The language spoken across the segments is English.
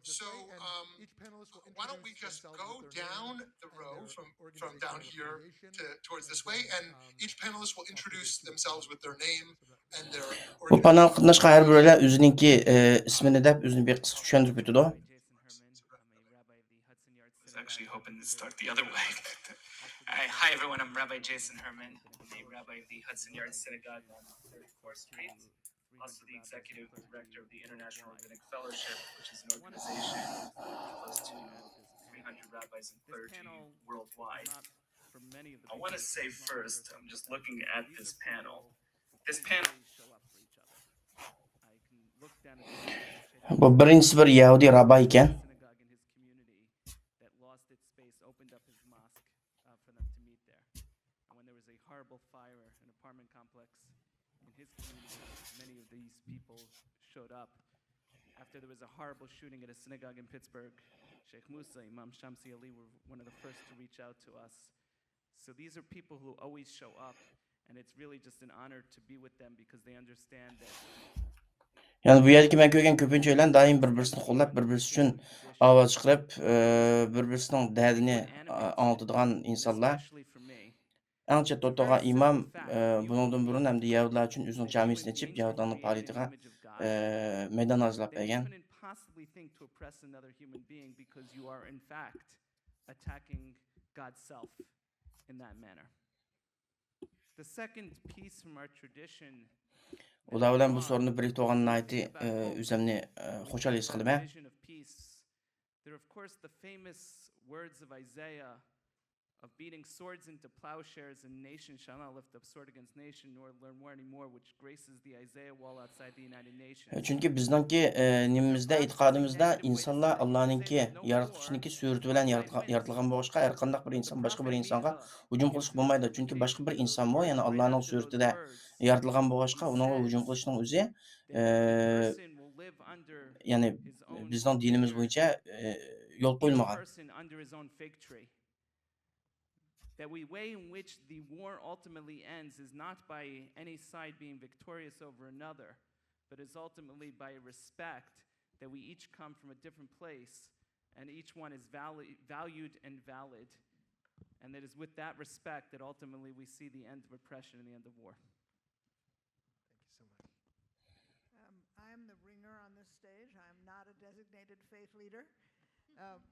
So why don't we just go down the row from down here towards this way, and each panelist will introduce themselves with their name and their Bu panel organization. qatnaşqa her biriyle özününki ismini dep özünü bir qısqa tushuntirib o'tadi. I was actually hoping to start the other way. Hi, everyone. I'm Rabbi Jason Herman. I'm the rabbi of the Hudson Yards Synagogue on 34th Street. Also the executive director of the International Rabbinic Fellowship, which is an organization of close to 300 rabbis and clergy worldwide. I want to say first, I'm just looking at this panel. This panel Bu birinchisi bir Yahudi rabbay ekan. After there was a horrible shooting at a synagogue in Pittsburgh, Sheikh Musa, Imam Shamsi Ali were one of the first to reach out to us. So these are people who always show up, and it's really just an honor to be with them because they understand that. Yani bu yerdagi men ko'rgan ko'pincha o'ylan doim bir-birini qo'llab, bir-birisi uchun ovoz chiqarib, bir-birisining dardini anlatadigan insonlar. Eng chetda o'tirgan imom bundan burun hamda Yahudilar uchun o'zining jamisini ochib, Yahudilarning faoliyatiga maydon hozirlab bergan. Possibly think to oppress another human being because you are in fact attacking God's self in that manner. The second piece from our tradition Ular bilan bu sorunni birlikda olgandan o'zimni xushal his qilaman. There are of course the famous words of Isaiah of beating swords into plowshares, and nation shall not lift up sword against nation nor learn war anymore, which graces the Isaiah wall outside the United Nations. Chunki bizningki nimamizda, e'tiqodimizda insonlar Allohninki, yaratuvchiniki surati bilan yaratilgan bo'lishqa har qanday bir inson boshqa bir insonga hujum qilish bo'lmaydi. Chunki boshqa bir insonmi, ya'ni Allohning suratida yaratilgan bo'lishqa uningga hujum qilishning o'zi ya'ni bizning dinimiz bo'yicha yo'l qo'yilmagan. That the way in which the war ultimately ends is not by any side being victorious over another, but is ultimately by respect, that we each come from a different place and each one is valued and valid, and that is with that respect that ultimately we see the end of oppression and the end of war. Thank you so much. I am the ringer on this stage. I am not a designated faith leader.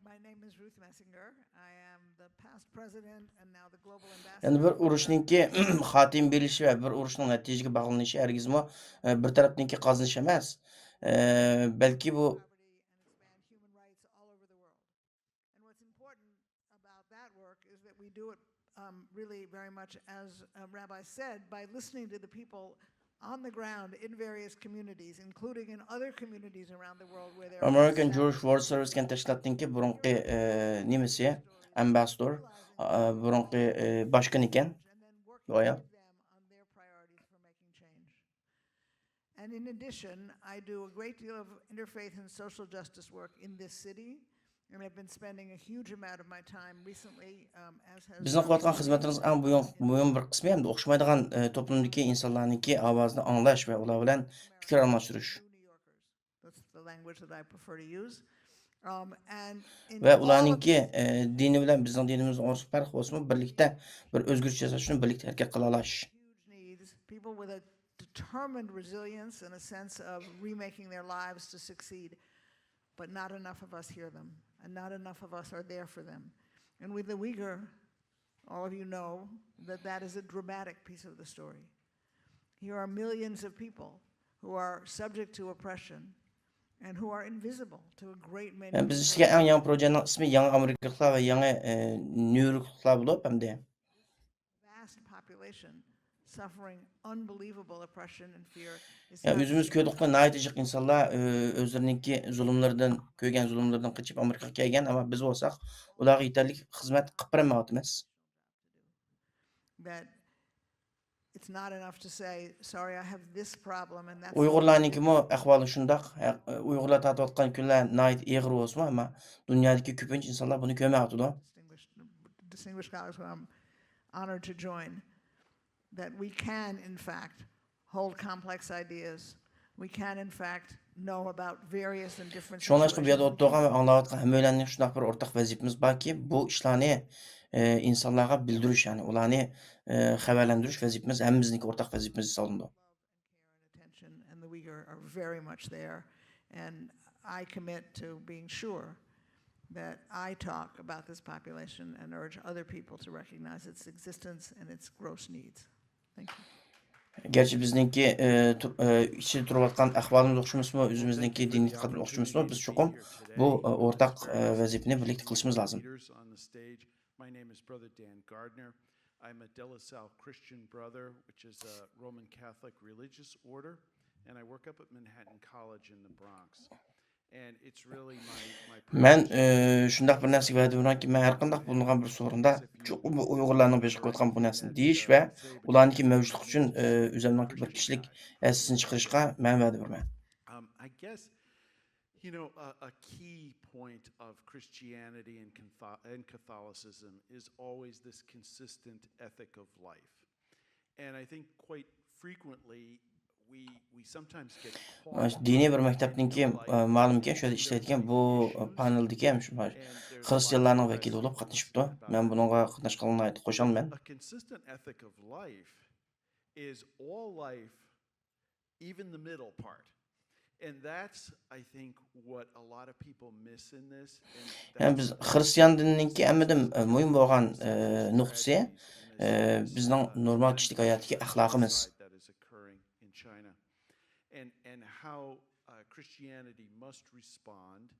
My name is Ruth Messinger. I am the past president and now the global ambassador. Yani bir urushningki xotim berishi va bir urushning natijaga bog'lanishi hargizmi bir tarafniki qozonish emas. Balki bu human rights all over the world. And what's important about that work is that we do it really very much, as Rabbi said, by listening to the people on the ground in various communities, including in other communities around the world where there are American Jewish World Service kan tashkilotninki burunqi nimasi ambassador burunqi boshqon ekan. Go'yo. And in addition, I do a great deal of interfaith and social justice work in this city. And I've been spending a huge amount of my time recently as has Bizning qilayotgan xizmatimiz eng muhim bir qismi ham o'xshamaydigan to'plamdagi insonlarningki ovozini anglash va ular bilan fikr almashtirish. That's the language that I prefer to use. Ve ularninki dini bilan bizning dinimiz orasida farq bo'lsa-mu, birlikda bir o'zgarishlar yasash uchun birlikda harakat qila olish. People with a determined resilience and a sense of remaking their lives to succeed, but not enough of us hear them, and not enough of us are there for them. And with the Uyghur, all of you know that that is a dramatic piece of the story. Here are millions of people who are subject to oppression and who are invisible to a great many. Yani biz sizga eng yangi projening ismi yangi Amerikaliklar va yangi Nyu-Yorkliklar bo'lib hamda vast population suffering unbelievable oppression and fear. Yani özümüz ko'rdiqmi, naytijiq insonlar o'zlarininki zulmlardan, ko'rgan zulmlardan qochib Amerikaga kelgan, ammo biz bo'lsak, ularga yetarli xizmat qilib bermayapmiz. That it's not enough to say, sorry, I have this problem and that's. Uyg'urlarninkimi ahvoli shundoq. Uyg'urlar tatayotgan kunlar nayt eg'ir bo'lsa, ammo dunyodagi ko'pincha insonlar buni ko'rmayapti. Distinguished colleagues, who I'm honored to join, that we can in fact hold complex ideas. We can in fact know about various and different Şoňlaşyk bu ýerde situations. oturgan we anlawatgan hemmeýlerini şundak bir ortak wezipimiz barki, bu işlarni insanlarga bildiriş, yani ularni habarlandiriş wezipimiz hemmimizniki ortak wezipimiz hisoblandy. Attention, and the Uyghur are very much there, and I commit to being sure that I talk about this population and urge other people to recognize its existence and its gross needs. Thank you. Gerçi bizninki içi turupatkan ahvalımız okşumusmu, özümüzdeki dini itikadımız okşumusmu, biz çokum bu ortak vazifini birlikte kılışımız lazım. My name is Brother Dan Gardner. I'm a De La Salle Christian brother, which is a Roman Catholic religious order, and I work up at Manhattan College in the Bronx. And it's really my Men şundak bir narsa wadi ki, men her qandaq bulungan bir sorunda çoğu bu Uyg'urlarning beşik koygan bu narsani deyish ve ularniki mevjudluk üçün özümdeki bir kişilik esasini chiqarishga men wadi berman. I guess, you know, a key point of Christianity and Catholicism is always this consistent ethic of life. And I think quite frequently we sometimes get caught Dini bir mektepninki ma'lumki şöyle işleydigan bu paneldiki hem şu Hristiyanlarning vakili bolup qatnaşıpdy. Men bununla qatnaşganlygyny aytyp qoşalman. A consistent ethic of life is all life, even the middle part. And that's, I think, what a lot of people miss in this. Yani biz Hristiyan dinininki emmedim mühim bolgan nuqtasy bizning normal kişilik hayatyky ahlakymız. That is occurring in China. And how Christianity must respond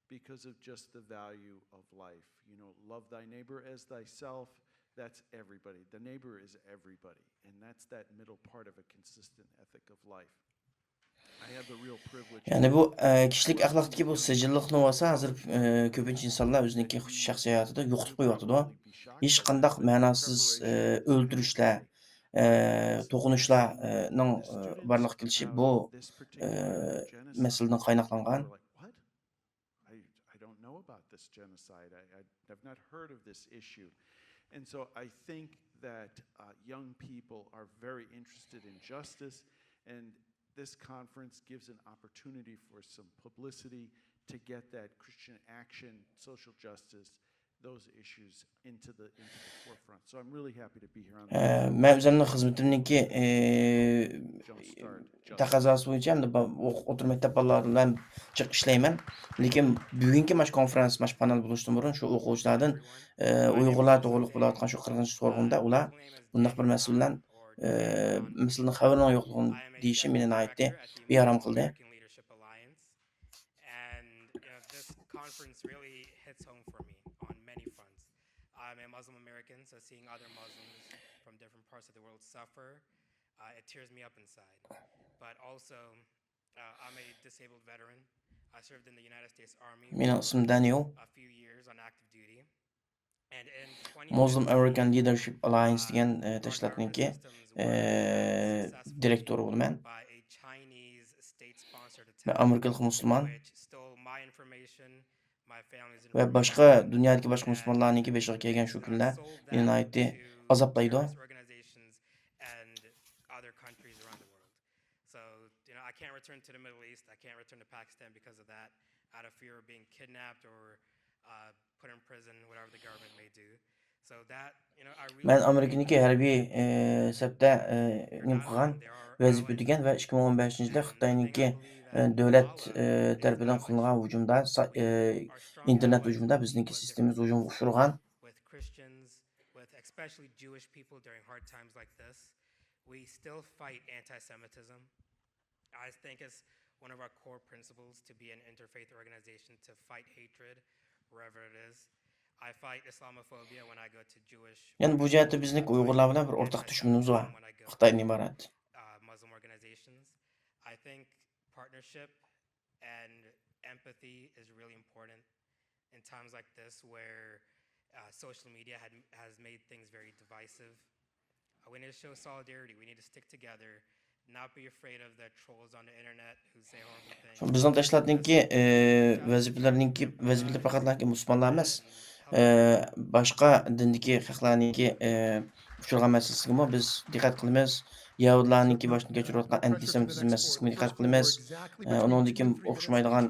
because of just the value of life. You know, love thy neighbor as thyself. That's everybody. The neighbor is everybody. And that's that middle part of a consistent ethic of life. Yani bu kişilik ahlaktaki bu sicillikni olsa hazır köpünç insanlar özüneki şahsi hayatıda yoqtup qo'yayotidy. Hiç qandaq ma'nosiz öldürüşler, to'qinishlarning barliqqa kelishi bu masaladan qaynaqlangan. I don't know about this genocide. I've not heard of this issue. And so I think that young people are very interested in justice, and this conference gives an opportunity for some publicity to get that Christian action, social justice, those issues into the forefront. So I'm really happy to be here on this. Men özümning xizmatimninki taqazası boyunca hem de oturup mektep balaları bilan chiq ishlayman. Lekin bugungi mash konferens, mash panel bo'lishdan burun shu o'quvchilardan Uyg'urlar to'g'riliq bo'layotgan shu qirg'inchilik sorg'inida ular bundaq bir masala bilan masalan xabarning yo'qligini deyishi meni nihoyatda bearam qildi. I'm a Muslim American, so seeing other Muslims from different parts of the world suffer, it tears me up inside. But also, I'm a disabled veteran. I served in the United States Army Mening ismim Daniel. a few years on active duty. And in Muslim American Leadership Alliance degan tashkilotninki direktori bo'laman. Men Amerikalik musulmon ve boshqa dunyodagi boshqa musulmonlarningki beshiga kelgan shu kunlar meni nihoyatda azoblaydi. I can't return to the Middle East. I can't return to Pakistan because of that, out of fear of being kidnapped or put in prison, whatever the government may do. So that, you know, I really. Men Amerikaniki harbiy sabda nim qilgan vazifa o'tagan va 2015-yilda Xitoyninki davlat tarafidan qilingan hujumda internet hujumida bizniki sistemamiz hujumga uchragan. With Christians, with especially Jewish people during hard times like this, we still fight anti-Semitism. I think it's one of our core principles to be an interfaith organization, to fight hatred wherever it is. I fight Islamophobia when I go to Jewish. Yani bu jihatda bizniki Uyg'urlar bilan bir o'rtaq tushunimiz bor. Xitoydan iborat. Muslim organizations. I think partnership and empathy is really important in times like this where social media has made things very divisive. We need to show solidarity. We need to stick together. Not be afraid of the trolls on the internet who say horrible things. Bizning tashkilotninki vazifalar faqatlanki musulmonlar emas, boshqa dindagi xalqlarningki uchragan masalasiga biz diqqat qilamiz. Yahudilarninki başını geçirayotgan antisemitizm meselesiga diqqat qilamiz. Uningdan keyin o'xshamaydigan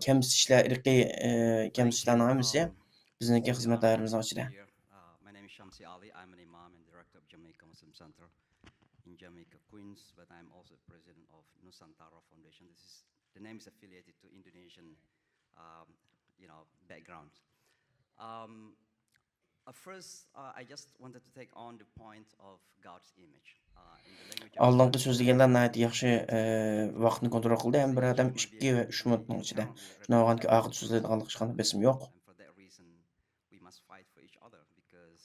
kamsitishlar, irqiy kamsitishlarning hammasi bizniki xizmat doiramizning ichida. My name is Shamsi Ali. I'm an imam and director of Jamaica Muslim Center in Jamaica, Queens, but I'm also president of Nusantara Foundation. The name is affiliated to Indonesian, background. First, I just wanted to take on the point of God's image. In the language of Aldınqı so'zlaganlar nihoyat yaxshi vaqtni kontrol qildi. Ham bir odam 2 va 3 minutning ichida. Shuna olganki, og'ir so'zlaydiganlik hech qanday besim yo'q. And for that reason, we must fight for each other because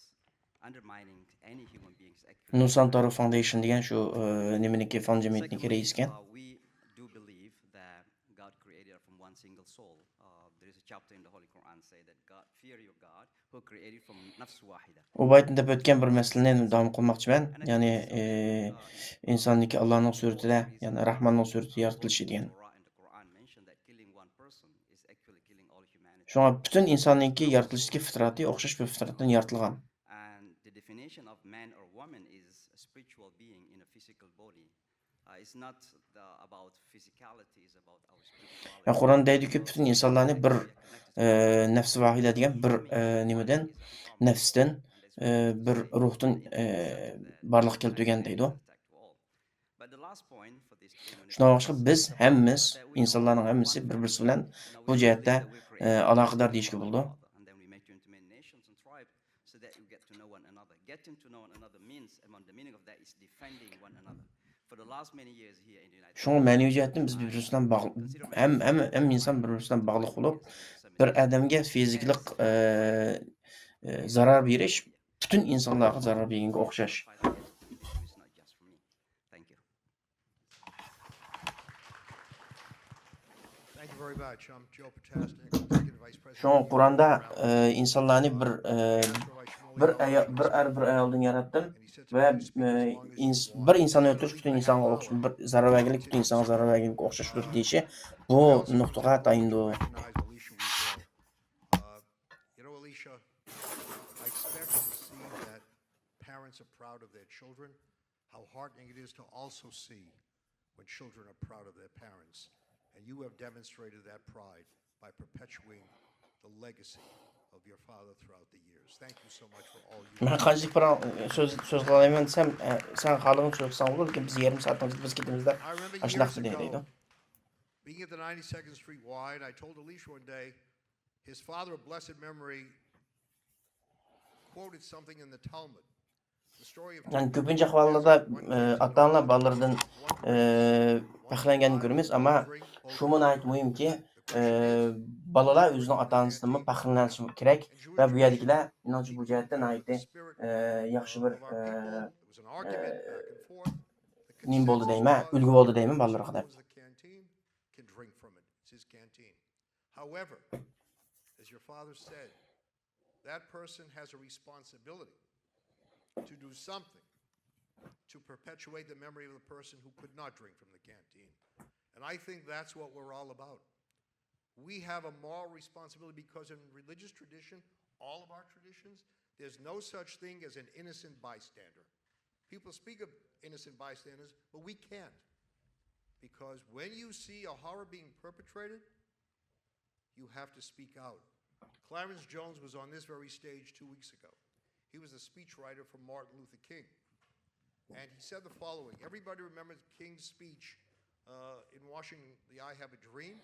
undermining any human being's Nusantara Foundation degan shu nimaniki fan jamiyatniki reis ekan. we do believe that God created us from one single soul. There is a chapter in the Holy Quran say that God, fear your God, who created from nafs wahida. U baytında o'tgan bir masalani davom qilmoqchiman. Ya'ni insonniki Allohning suratida, ya'ni Rahmonning suratida yaratilishi degan. Torah and the Quran mention that killing one person is actually killing all humanity. Shunga butun insonniki yaratilishdagi fitrati o'xshash bir fitratdan yaratilgan. And the definition of man or woman is a spiritual being in a physical body. It's not about physicality, it's about our spirituality. Ya Qur'on deydiki butun insonlarni bir nafsi vahida degan bir nimadan, nafsdan, bir ruhdan barliq keltirgan deydi. But the last point for this Shunga o'xshab biz hammamiz, insonlarning hammasi bir-birisi bilan bu jihatda aloqador deyishga bo'ldi. And then we make you into many nations and tribes so that you get to know one another. Getting to know one another means, among the meaning of that is defending one another. For the last many years here in the United States. Shunga ma'naviy jihatdan biz bir-birisi bilan bog'liq, ham inson bir-birisi bilan bog'liq bo'lib, bir odamga fiziklik zarar berish butun insonlarga zarar berganga o'xshash. It's not just for me. Thank you. Thank you very much. I'm Joe Potastnik, Executive Vice President. Shunga Qur'onda insonlarni bir ayoldan yaratdim va bir insonni o'ldirish butun insonga o'xshash, bir zarar berganlik butun insonga zarar berganga o'xshashdir deyishi bu nuqtaga tayindi. You know, Alicia, I expect to see that parents are proud of their children, how heartening it is to also see when children are proud of their parents. And you have demonstrated that pride by perpetuating the legacy of your father throughout the years. Thank you so much for all you Men qanchalik bir so'z qilaman desam, sen xalqing so'z qilsang bo'lar, lekin biz yarim soatdan biz ketamizda I remember ashuna years qilib deydi. ago, being at the 92nd Street Y, and I told Alicia one day, his father of blessed memory quoted something in the Talmud. The story of Yani ko'pincha ahvollarda ota-onalar bolalardan faxrlanganini ko'ramiz, ammo shu nihoyat muhimki, bolalar o'zining ota-onasidan faxrlanishi kerak va bu yerdagilar menimcha bu jihatda nihoyat yaxshi bir nim bo'ldi deyman, ulgu bo'ldi deyman bolalarga deb. can drink from it. It's his canteen. However, as your father said, that person has a responsibility to do something to perpetuate the memory of the person who could not drink from the canteen. And I think that's what we're all about. We have a moral responsibility because in religious tradition, all of our traditions, there's no such thing as an innocent bystander. People speak of innocent bystanders, but we can't. Because when you see a horror being perpetrated, you have to speak out. Clarence Jones was on this very stage 2 weeks ago. He was a speechwriter for Martin Luther King. And he said the following. Everybody remembers King's speech in Washington, the I Have a Dream.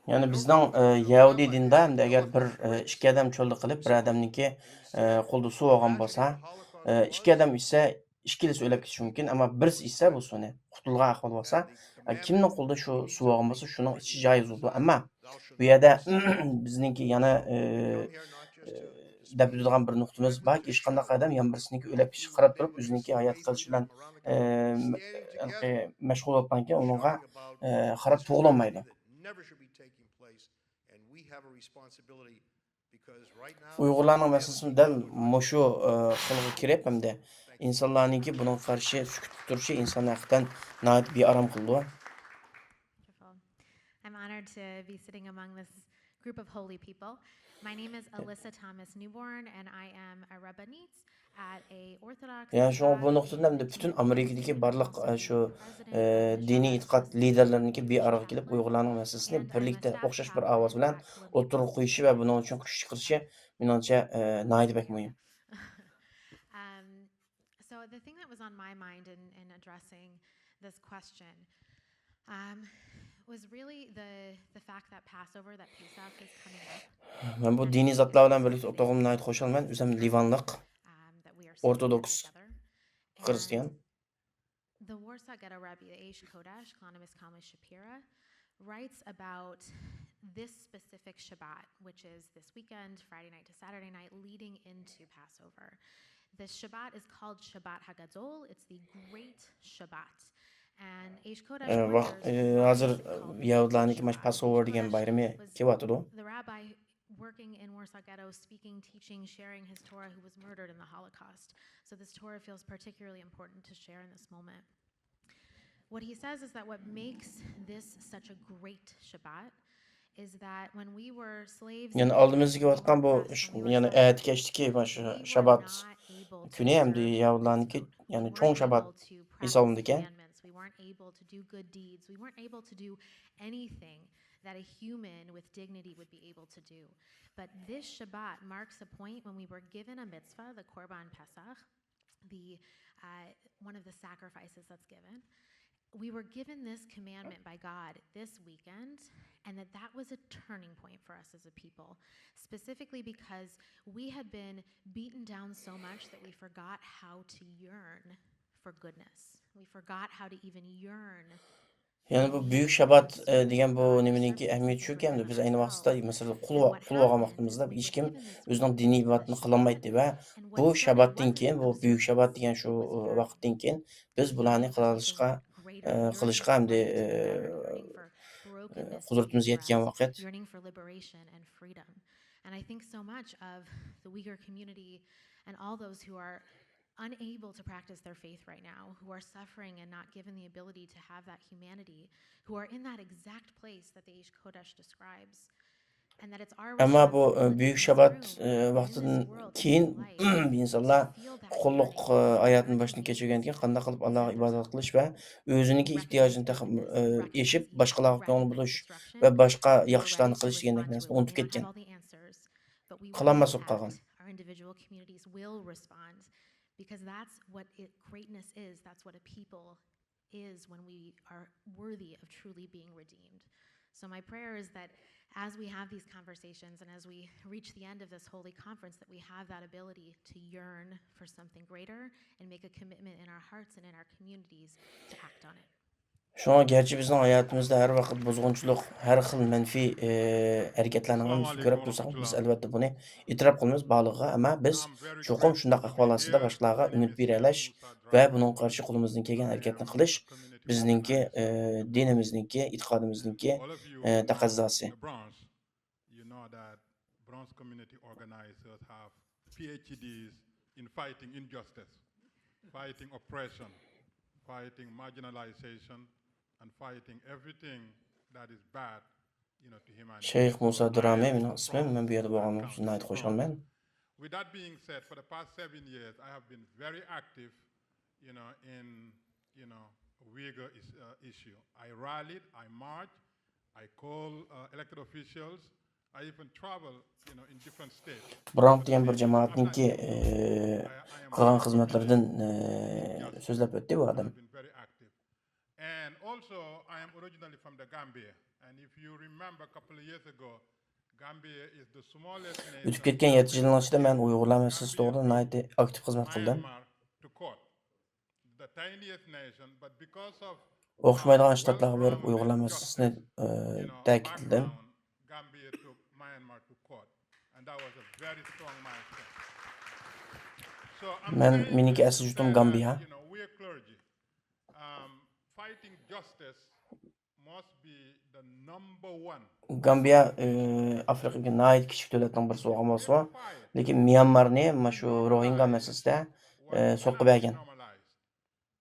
Yani bizning Yahudi dinida hamda agar bir ikki odam cho'lda qilib, bir odamniki qo'lda suv olgan bo'lsa, ikki odam ise ikkilisi o'lib ketishi mumkin, ammo birisi ise bu suvni qutilgan ahvol bo'lsa, kimning qo'lda shu suv olgan bo'lsa, shuning ichishi joiz bo'ldi. Ammo bu yerda bizningki yana deb turadigan bir nuqtamiz bor, hech qanday odam yan birsiniki o'lib ketishi qarab turib, o'ziniki hayot qilish bilan mashg'ul bo'lganki, uningga qarab tug'ilmaydi. Uyg'urlarning masalasi dal mushu xilga kirib hamda insonlarningki buning qarshi sukut turishi inson haqiqatan nihoyat bearam qildi. I'm honored to be sitting among this group of holy people. My name is Alyssa Thomas Newborn, and I am a rabbinite at a Orthodox Yani şu bu synagogue noktada hem in de bütün Tel Aviv. Amerika'daki I'm barlıq also şu the president of the dini Shabbat itiqad Trust liderleriniki bir araya Jewish kelip chaplain, Uyg'urlarning meselesini and I'm a birlikte staff o'xshash bir chaplain ovoz bilan at Columbia o'tirib Catholic qo'yishi va buning Seminary. uchun kuch chiqarishi menimcha nihoyat muhim. Um, so the thing that was on my mind in addressing this question was really the fact that Passover, that Pesach is coming up. Ben bu dini zatlar bilan birlikte o'tirganimdan nihoyat xursandman. O'zim Livanliq, That we are Ortodoks together. Hristiyan. The Warsaw Ghetto Rebbe, the Eish Kodesh, Kalanimis Kalma Shapira, writes about this specific Shabbat, which is this weekend, Friday night to Saturday night, leading into Passover. This Shabbat is called Shabbat Hagadol. It's the Great Shabbat. And Eish Kodesh Hazır Yahudilarniki maş Passover degan bayrami kelyapti. the rabbi working in Warsaw Ghetto, speaking, teaching, sharing his Torah, who was murdered in the Holocaust. So this Torah feels particularly important to share in this moment. What he says is that what makes this such a great Shabbat is that when we were slaves, Yani aldığımızdaki vatkan bu yani eğitikeşteki baş Şabat günü hem de Yahudilarniki yani çoğun Şabat hesabındaki. We weren't able to do good deeds. We weren't able to do anything that a human with dignity would be able to do. But this Shabbat marks a point when we were given a mitzvah, the Korban Pesach, one of the sacrifices that's given. We were given this commandment by God this weekend, and that was a turning point for us as a people, specifically because we had been beaten down so much that we forgot how to yearn for goodness. We forgot how to even yearn. Yani bu büyük Şabat degan bu nimaninki ahamiyati shuki hamda biz ayni vaqtda masalan qul olgan vaqtimizda hech kim o'zining diniy ibodatini qilolmaydi va bu Şabatdan keyin bu büyük Şabat degan shu vaqtdan keyin biz bularni qilishga hamda qudratimiz yetgan vaqt. Yearning for liberation and freedom. And I think so much of the Uyghur community and all those who are unable to practice their faith right now, who are suffering and not given the ability to have that humanity, who are in that exact place that the Eish Kodesh describes. And that it's our Ama bu responsibility büyük in this Şabat room, in this vaqtidan world, in keyin this life, insanlar to feel that qulluq yearning, hayotini boshdan kechirgandan keyin qanday qilib Allohga ibodat qilish va o'ziniki ehtiyojini eshib boshqalarga ko'ngil bo'lish va boshqa yaxshi ishlarni qilish degandek narsani unutib ketgan. Qilolmas bo'lib qolgan. our individual communities will respond, because that's what greatness is. That's what a people is when we are worthy of truly being redeemed. So my prayer is that as we have these conversations and as we reach the end of this holy conference, that we have that ability to yearn for something greater and make a commitment in our hearts and in our communities to act on it. Şuna gerçi bizning hayotimizda har vaqt buzg'unchilik, har xil manfiy harakatlarni ko'rib tursak, biz albatta buni e'tirof qilamiz borlig'iga, ammo biz cho'qim shunday ahvol ostida boshqalarga umid beralash va buning qarshi qo'limizdan kelgan harakatni qilish bizningki dinimizningki, e'tiqodimizningki taqozosi. You know that Bronx community organizers have PhDs in fighting injustice, fighting oppression, fighting marginalization, and fighting everything that is bad, to humanity. Sheyx Musa Durami mening ismim, men bu yerda bo'lganim uchun nihoyat xursandman. With that being said, for the past 7 years, I have been very active, in, Uyghur issue. I rallied, I marched, I called elected officials, I even travel, in different states. Bronx degan bir jamoatniki qilgan xizmatlaridan so'zlab o'tdi bu odam. And also, I am originally from the Gambia. And if you remember a couple of years ago, Gambia is the smallest nation. O'tib ketgan 7 yilning ichida men Uyg'urlar masalasi to'g'rida nihoyat aktiv xizmat qildim. The tiniest nation, but because of O'xshamaydigan shtatlarga berib Uyg'urlar masalasini ta'kidladim. Gambia took Myanmar to court, and that was a very strong milestone. So Meniki asli yurtim Gambiya. we're clergy. Fighting justice must be the number one. Gambiya Afrikaga nihoyat kichik davlatning birisi bo'lgan bo'lsa, lekin Myanmarni mana shu Rohingya masalasida so'qib bergan.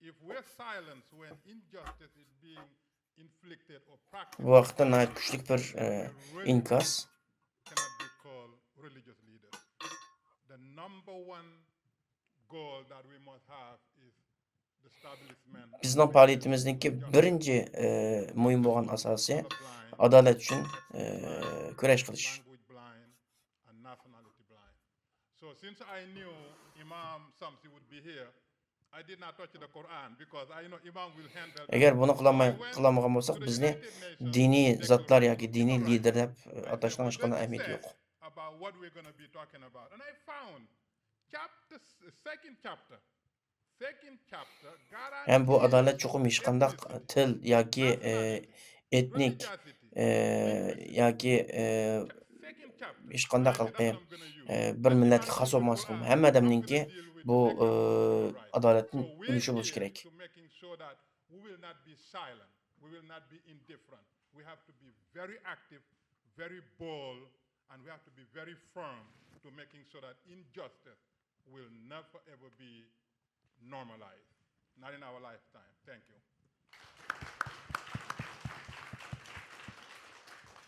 If we're silent when injustice is being inflicted or practiced, Bu vaqtda nihoyat kuchli bir inkos religious leaders. The number one goal that we must have is the establishment of Bizning equity, faoliyatimizningki justice, birinchi muhim bo'lgan asosi colorblind, adolat uchun blind, kurash qilish. language blind, and nationality blind. So since I knew Imam Samsi would be here, I did not touch the Quran because I know Imam will handle that. Agar buni So I went qilmagan bo'lsak, to the bizni United Nations diniy zotlar yoki Declaration of diniy Human lider Rights. deb I said, atashning what hech qanday does it ahamiyati say yo'q. about what we're going to be talking about? And I found second chapter, Hem bu adalet guarantees çoxum hech qandaq ethnicity, til yoki nationality, etnik religiosity, yoki second chapter. hech qandaq That's what I'm going to use. bir I did millatga not xos use the bo'lmasligi Quran. hamma I'm going odamningki to deal with bu the Declaration of Human Rights. adolatning So we're ulushi bo'lishi here kerak. to making sure that we will not be silent. We will not be indifferent. We have to be very active, very bold, and we have to be very firm to making sure that injustice will never ever be normalized. Not in our lifetime. Thank you.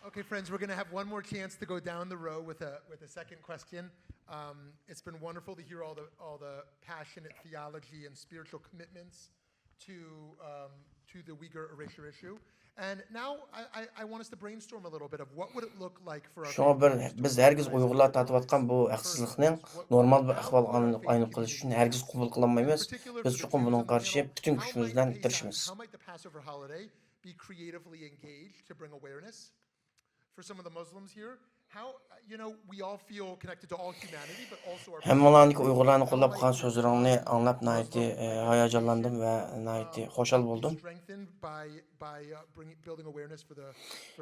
Okay, friends, we're going to have one more chance to go down the row with a second question. It's been wonderful to hear all the passionate theology and spiritual commitments to the Uyghur erasure issue. And now I want us to brainstorm a little bit of what would it look like for us. Şoňa biz hergiz Uygurlar tatywatkan bu haksızlykyň normal bir ahwal aýnyp kılış üçin hergiz kubul kılanmaýmyz. Biz çokum bunyň karşı bütün güçümüz bilen tirişimiz. How might the Passover holiday be creatively engaged to bring awareness for some of the Muslims here? How, we all feel connected to all humanity, but also our... Hemmelerniňki Uygurlarny gollap kalan sözleriňi anlap naýaty haýajanlandym we naýaty hoşal boldum.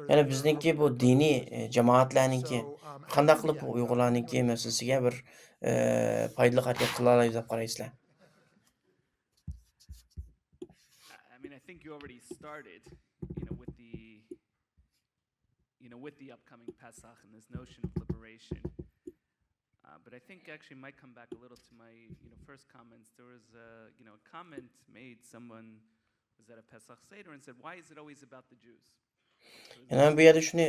Yani bizninki bu dini cemaatlerninki qanday qılıp bu Uygurlarninki meselesiga bir paýdaly hareket kıla alaýyz dep garaýsızlar? I mean, I think you already started, with the upcoming Pesach and this notion of liberation. But I think actually might come back a little to my, first comments. There was a comment made. Someone was at a Pesach Seder and said, "Why is it always about the Jews?" Yani bu ýerde şunu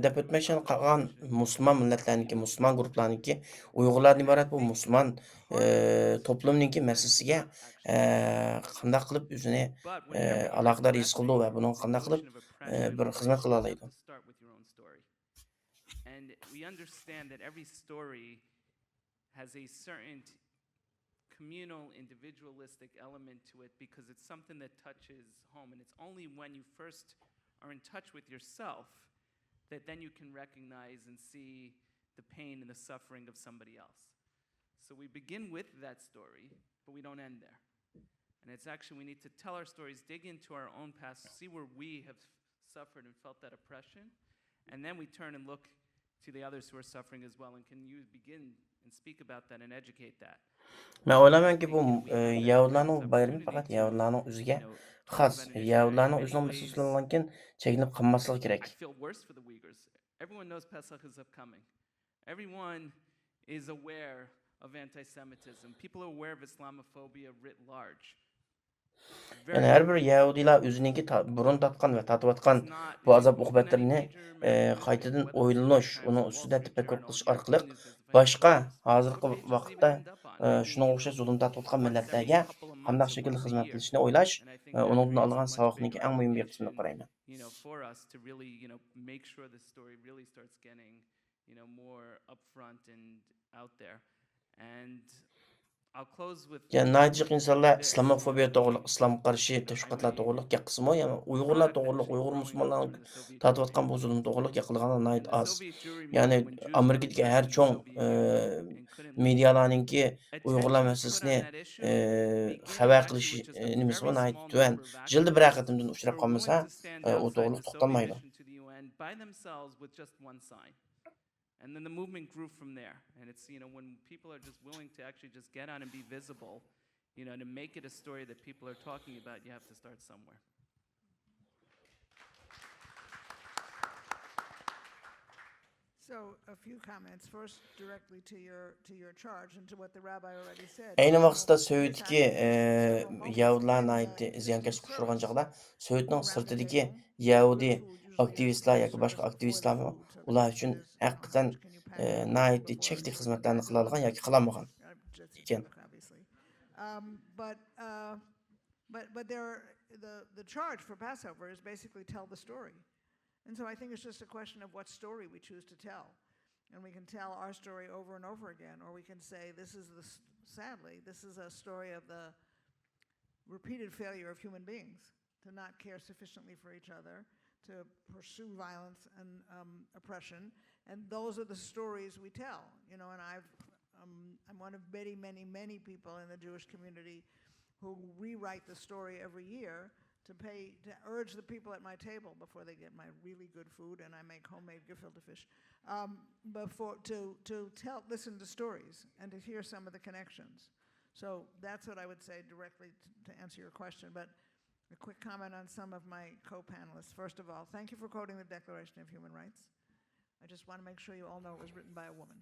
dep ötmekçen qalan Müslüman milletlerninki, Müslüman gruplarninki, Uygurlardan ibaret bu Müslüman toplumninki meselesiga qanday qılıp özüni alaqadar his qıldy we bunyň qanday qılıp bir hizmet kıla alaýdy. And we understand that every story has a certain communal, individualistic element to it because it's something that touches home. And it's only when you first are in touch with yourself that then you can recognize and see the pain and the suffering of somebody else. So we begin with that story, but we don't end there. And it's actually, we need to tell our stories, dig into our own past, see where we have suffered and felt that oppression, and then we turn and look to the others who are suffering as well, and can you begin and speak about that and educate that. Men oylamanki bu Yahudilarning bayramy faqat Yahudilarning o'ziga xas. Yahudilarning o'zining meselesinden çekinip kalmaslığı gerek. I feel worse for the Uyghurs. Everyone knows Pesach is upcoming. Everyone is aware of anti-Semitism. People are aware of Islamophobia writ large. Yani her bir Yahudiler özüninki burun tatkan ve tatıvatkan bu azap ukubetlerini qaytadan oylanish, onun üstüde tefekkür kılış arkalık başka hazırkı vaqtda şuna oxşaş zulüm tatıvatkan milletlerge qandaq şekilde hizmet edilişini oylaş, onundan algan savaqniki en mühim bir kısmını qarayman. For us to really, make sure the story really starts getting, more upfront and out there. And Yani naciq insanlar İslamofobiya toğruluq, İslam qarşı teşkilatlar toğruluq gapqısmı, yani Uygurlar toğruluq, Uygur musulmanlarning tatıvatkan bu zulüm toğruluq gapqılğana nayt az. Yani Amerikadagi her çoğ medialarninki Uygurlar meselesini xabar qilish nimasi nayt tuan. Jildi bir aqatimdan uchrab qolmasa, o to'g'riliq to'xtalmaydi. And then the movement grew from there. And it's, when people are just willing to actually just get out and be visible, to make it a story that people are talking about, you have to start somewhere. So a few comments. First, directly to your charge and to what the rabbi already said. Ayni You know, vaqtda this Söğütki several moments Yahudilarni in aitdi the ziyankeşlik service uçurgan çağda Söğütning around the sırtidagi table. Yahudi Good food usually has to aktivistlar be yoki boshqa served before the aktivistlar food. So the ular question uchun is, you know, how haqiqatan much can you pack in the food nihoyatda before chekli the xizmatlarni food qila olgan delivers? yoki qilolmagan Just a ekan. joke, obviously. But the charge for Passover is basically tell the story. And so I think it's just a question of what story we choose to tell. And we can tell our story over and over again, or we can say sadly, this is a story of the repeated failure of human beings to not care sufficiently for each other, to pursue violence and oppression. And those are the stories we tell. You know, and I'm one of many, many, many people in the Jewish community who rewrite the story every year to urge the people at my table before they get my really good food, and I make homemade gefilte fish, listen to stories and to hear some of the connections. So that's what I would say directly to answer your question. But a quick comment on some of my co-panelists. First of all, thank you for quoting the Declaration of Human Rights. I just want to make sure you all know it was written by a woman.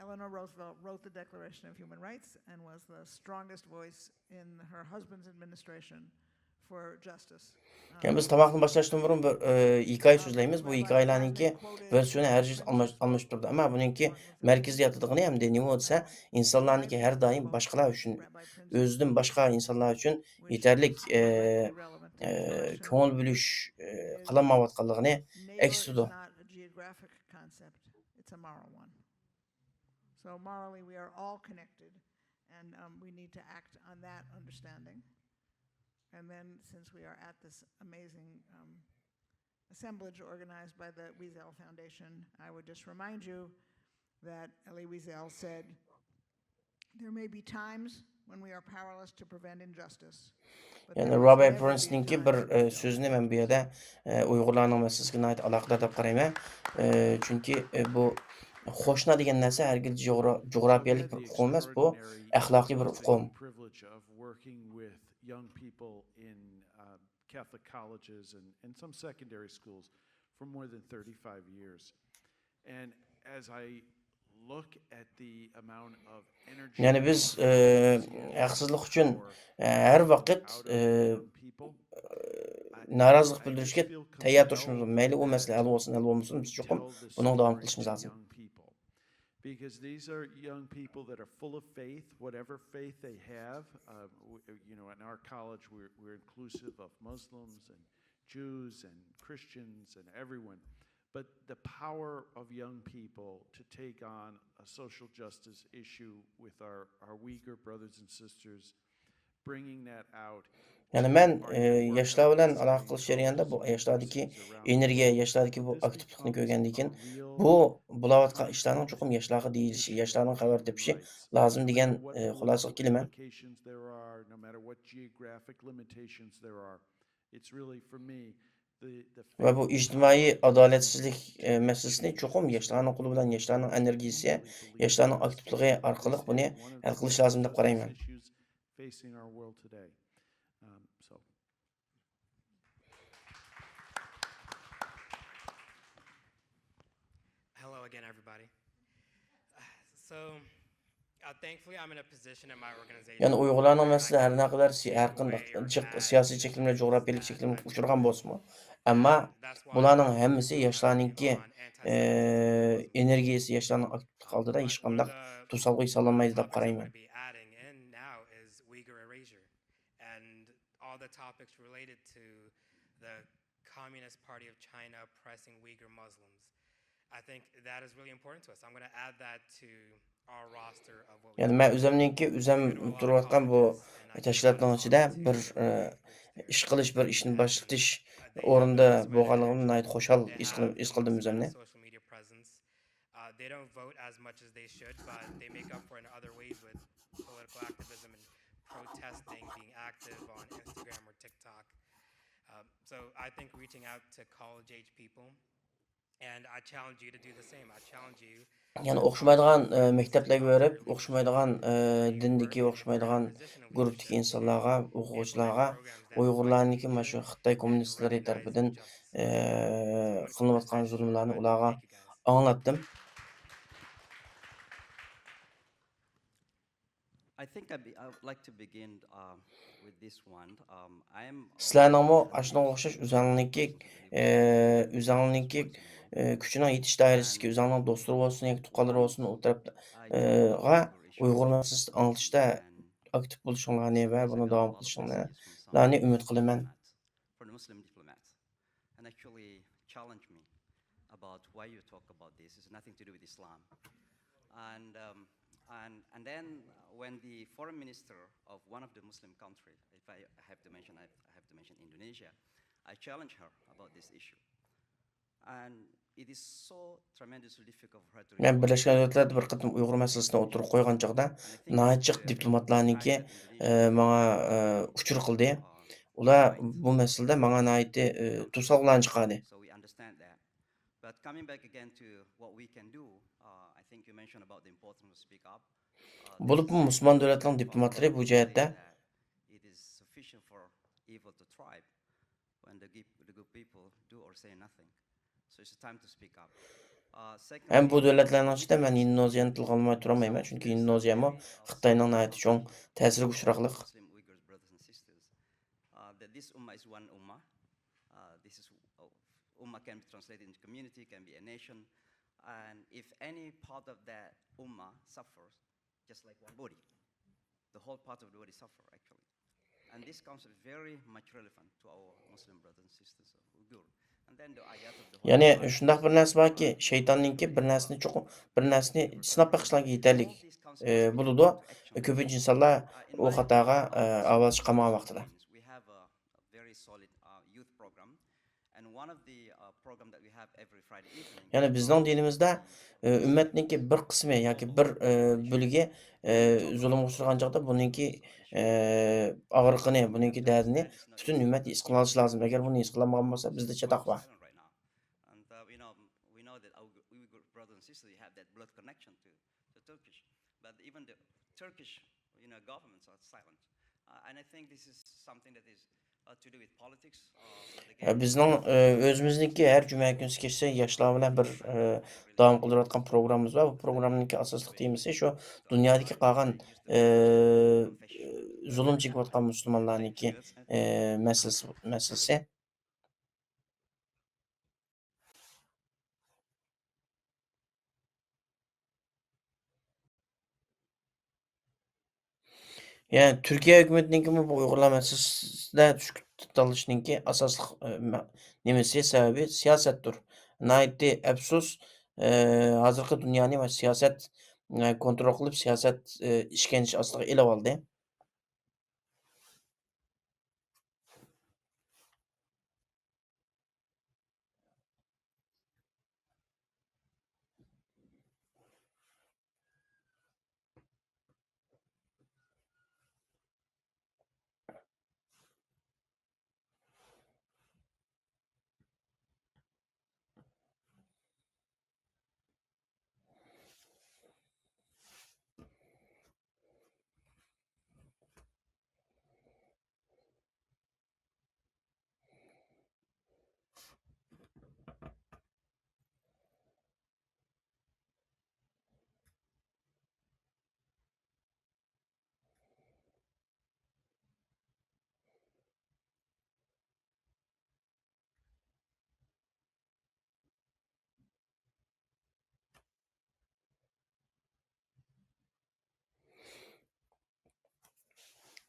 Eleanor Roosevelt wrote the Declaration of Human Rights and was the strongest voice in her husband's administration for justice. Yani biz tabaqni boshlashdan burun bir hikoya so'zlaymiz. Bu hikoyalarninki versiyoni har jiz almashib turdi. Ammo buninki markaziyatigini ham nima desa, insonlarniki har doim boshqalar uchun, o'zidan boshqa insonlar uchun yetarlik ko'ngil bo'lish qilinmayotganligini aksidi. So morally, we are all connected, and we need to act on that understanding. And then, since we are at this amazing assemblage organized by the Wiesel Foundation, I would just remind you that Elie Wiesel said, "There may be times when we are powerless to prevent injustice." Yani Rabbi Prince'ninki bir sözünü men bu yerda Uyg'urlarning masalasiga nihoyat aloqador deb qarayman. Chunki bu qo'shna degan narsa hargiz jo'grafiyalik bir uqum emas, bu axloqiy bir uqum. Young people in Catholic colleges and some secondary schools for more than 35 years. And as I look at the amount of energy Yani biz haqsizlik uchun har vaqt norozilik bildirishga tayyor turishimiz lozim. Mayli u masala hal bo'lsin, hal bo'lmasin, biz chuqur buning davom qilishimiz lozim. Because these are young people that are full of faith, whatever faith they have. You know, in our college, we're inclusive of Muslims and Jews and Christians and everyone. But the power of young people to take on a social justice issue with our Uyghur brothers and sisters, bringing that out. Yani men yoshlar bilan aloqa qilish jarayonida bu yoshlardagi energiya, yoshlardagi bu aktivlikni ko'rgandan keyin bu bo'layotgan ishlarning chuqur yoshlarga deyilishi, yoshlarning xabar tepishi lozim degan xulosaga kelaman. Va bu ijtimoiy adolatsizlik masalasini chuqur yoshlarning qo'li bilan, yoshlarning energiyasi, yoshlarning aktivligi orqali buni hal qilish lozim deb qarayman. Hello again, everybody. So, thankfully, I'm in a position in my organization. Yani Uyg'urlarning masalasi har naqadar siyosiy cheklimlar, jo'grafiyalik cheklimlar uchragan bo'lsa-mu, ammo bularning hammasi yoshlarningki energiyasi, yoshlarning aktivligi oldida hech qanday to'salg'i so'lolmaydi deb qarayman. All the topics related to the Communist Party of China oppressing Uyghur Muslims. I think that is really important to us. I'm going to add that to our roster of what we Yani men o'zim turayotgan bu tashkilotning ichida bir ish qilish, bir ishni boshlatish o'rinda bo'lganligimdan nihoyat xushal his qildim o'zimni. They don't vote as much as they should, but they make up for it in other ways with political activism and protesting, being active on Instagram or TikTok. So I think reaching out to college-age people, and I challenge you to do the same. I challenge you. Yani o'xshamaydigan maktablarga berib, o'xshamaydigan dindagi, o'xshamaydigan guruhdagi insonlarga, o'quvchilarga Uyg'urlarniki mana shu Xitoy kommunistlari tomonidan qilinayotgan zulmlarni ularga anlattım. I think I would like to begin with this one. I am Sizlarningmi ashunga o'xshash o'zinglarniki kuchining yetish doirasiga o'zinglarning do'stlari bo'lsin yoki tuqqanlari bo'lsin u tarafga Uyg'ur masalasini anglitishda aktiv bo'lishinglarni va buni davom qilishinglarni umid qilaman. for the Muslim diplomats, and actually challenged me about why you talk about this. It's nothing to do with Islam. And and then when the foreign minister of one of the Muslim country, if I have to mention, I have to mention Indonesia, I challenged her about this issue, and it is so tremendously difficult for her to. Men Birleşken Devletler'de bir qatim Uyg'ur masalasini o'tirib qo'ygan chog'da nachiq diplomatlarniki menga uchur qildi. Ular bu masalada menga naiti to'saqlarni chiqardi. So we understand that. But coming back again to what we can do, I think you mentioned about the importance to speak up. Bo'lib musulmon davlatlarning diplomatlari bu jihatda It is sufficient for evil to thrive when the good people do or say nothing. So it's time to speak up. ham bu davlatlarning ichida men Indoneziyani tilga olmay turolmayman, chunki Indoneziyami Xitoyning naiti cho'ng ta'siriga uchraqliq. Muslim Uyghurs brothers and sisters, that this ummah is one ummah. This is ummah can be translated into community, can be a nation, and if any part of that ummah suffers, just like one body, the whole part of the body suffer actually, and this comes very much relevant to our Muslim brothers and sisters of Uyghur. And then the ayat of the Holy Ya'ni Quran. shundaq bir narsa borki, shaytonninki bir narsani cho'qim, bir narsani sinab beqishlarga yetarlik bo'ladi. Ko'pincha insonlar u xatoga avval chiqamagan vaqtida. We have a very solid youth program, and one of the program that we have every Friday evening. Ya'ni bizning dinimizda ummatniki bir qismi yoki bir bo'ligi zulmga uchragan chog'da buningki og'riqini, buningki dardini butun ummat his qila olishi lozim. Agar buni his qilmagan bo'lsa, bizda chatoq bor. Right now. And we know that our Uyghur brothers and sisters have that blood connection to Turkish, but even the Turkish governments are silent. And I think this is something that is to do with politics. Bizning o'zimizniki har juma kunsi kechsa yoshlar bilan bir davom qildirayotgan programmamiz bor. Bu programning asosli temasi shu dunyodagi qolgan zulm chekayotgan musulmonlarniki masalasi. Yani Türkiye hükümetinki bu Uyg'urlar masalasida tushkunlikning asosli nimasi sababi siyosatdir. Naiti afsus hozirgi dunyoni va siyosat kontrol qilib siyosat ishkanish ostiga ilib oldi.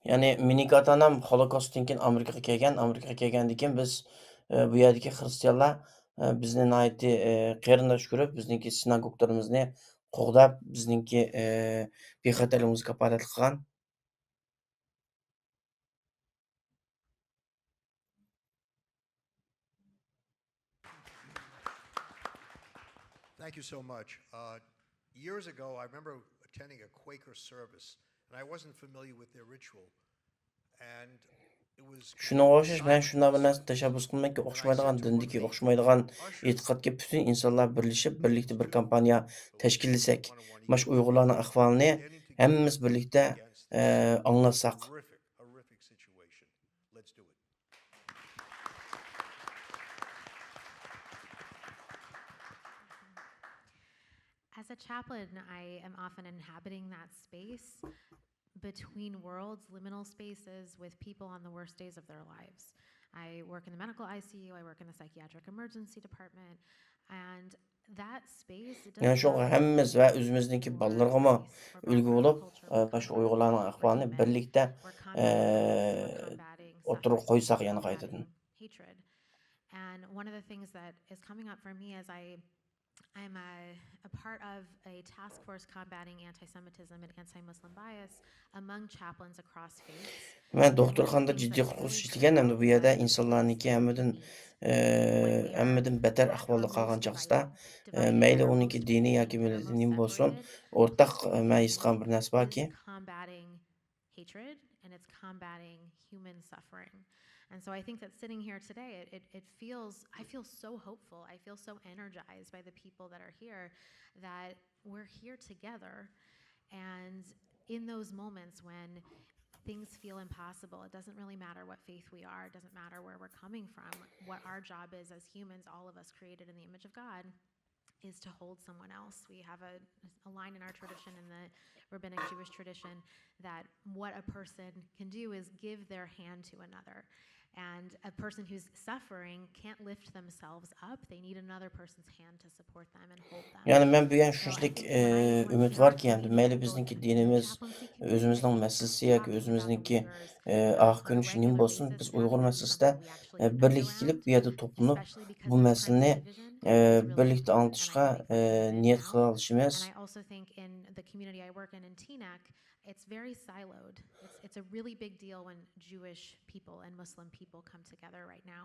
Yani minik atanam Holocaust'tan keyin Amerikaga kelgan. Amerikaga kelgandan keyin biz bu yerdagi xristianlar bizni naiti qarindosh ko'rib, bizniki sinagoglarimizni qo'g'dab, bizniki bexatarligimizga kafolat qilgan. Thank you so much. Years ago, I remember attending a Quaker service, and I wasn't familiar with their ritual. And it was Shunga o'xshash men shunday bir narsa tashabbus qilmanki, o'xshamaydigan dindagi, o'xshamaydigan e'tiqodga butun insonlar birlashib, birlikda bir kampaniya tashkillasak, mana shu Uyg'urlarning ahvolini hammamiz birlikda anglatsak. horrific situation. Let's do it. As a chaplain, I am often inhabiting that space between worlds, liminal spaces with people on the worst days of their lives. I work in the medical ICU, I work in the psychiatric emergency department, and that space it Yani doesn't şu matter hemmimiz ve özümüzdeki or ballarıma race or ülgü background or bolup, culture. We're şu combating Uygurlarning or ahvalini demon. birlikte We're combating abuse, we're combating oturup suffering, koysak we're yani qaytadan. combating hatred. And one of the things that is coming up for me as I'm a part of a task force combating anti-Semitism and anti-Muslim bias among chaplains across faiths. Ben doktorxonada jiddiy qurilish ishlagan hamda bu yerda insonlarniki hammadan beter ahvolda qolgan chaqsida mayli uniki diniy yoki millatining bo'lsin, o'rtaq men his qilgan bir narsa borki, Combating hatred and it's combating human suffering. And so I think that sitting here today, I feel so hopeful. I feel so energized by the people that are here that we're here together. And in those moments when things feel impossible, it doesn't really matter what faith we are, it doesn't matter where we're coming from. What our job is as humans, all of us created in the image of God, is to hold someone else. We have a line in our tradition, in the rabbinic Jewish tradition, that what a person can do is give their hand to another. And a person who's suffering can't lift themselves up. They need another person's hand to support them and hold them. yani men bu yani So I shunchalik think when I ümit start var ki yani leading mayli people bizniki to the dinimiz, chaplaincy community, I özümüzün think meselesi yoki talking about the özümüzniki leaders ah on a ko'nishi nim regular bo'lsin, basis biz and having Uyg'ur it be meselesida something we actually unite birlikka kelib around, bu yerda to'planib especially because bu the current masalani division is really birlikte important, and I anlatışga really think we need it niyet now. qila olishimiz. And I also think in the community I work in TNAC, it's very siloed. It's a really big deal when Jewish people and Muslim people come together right now.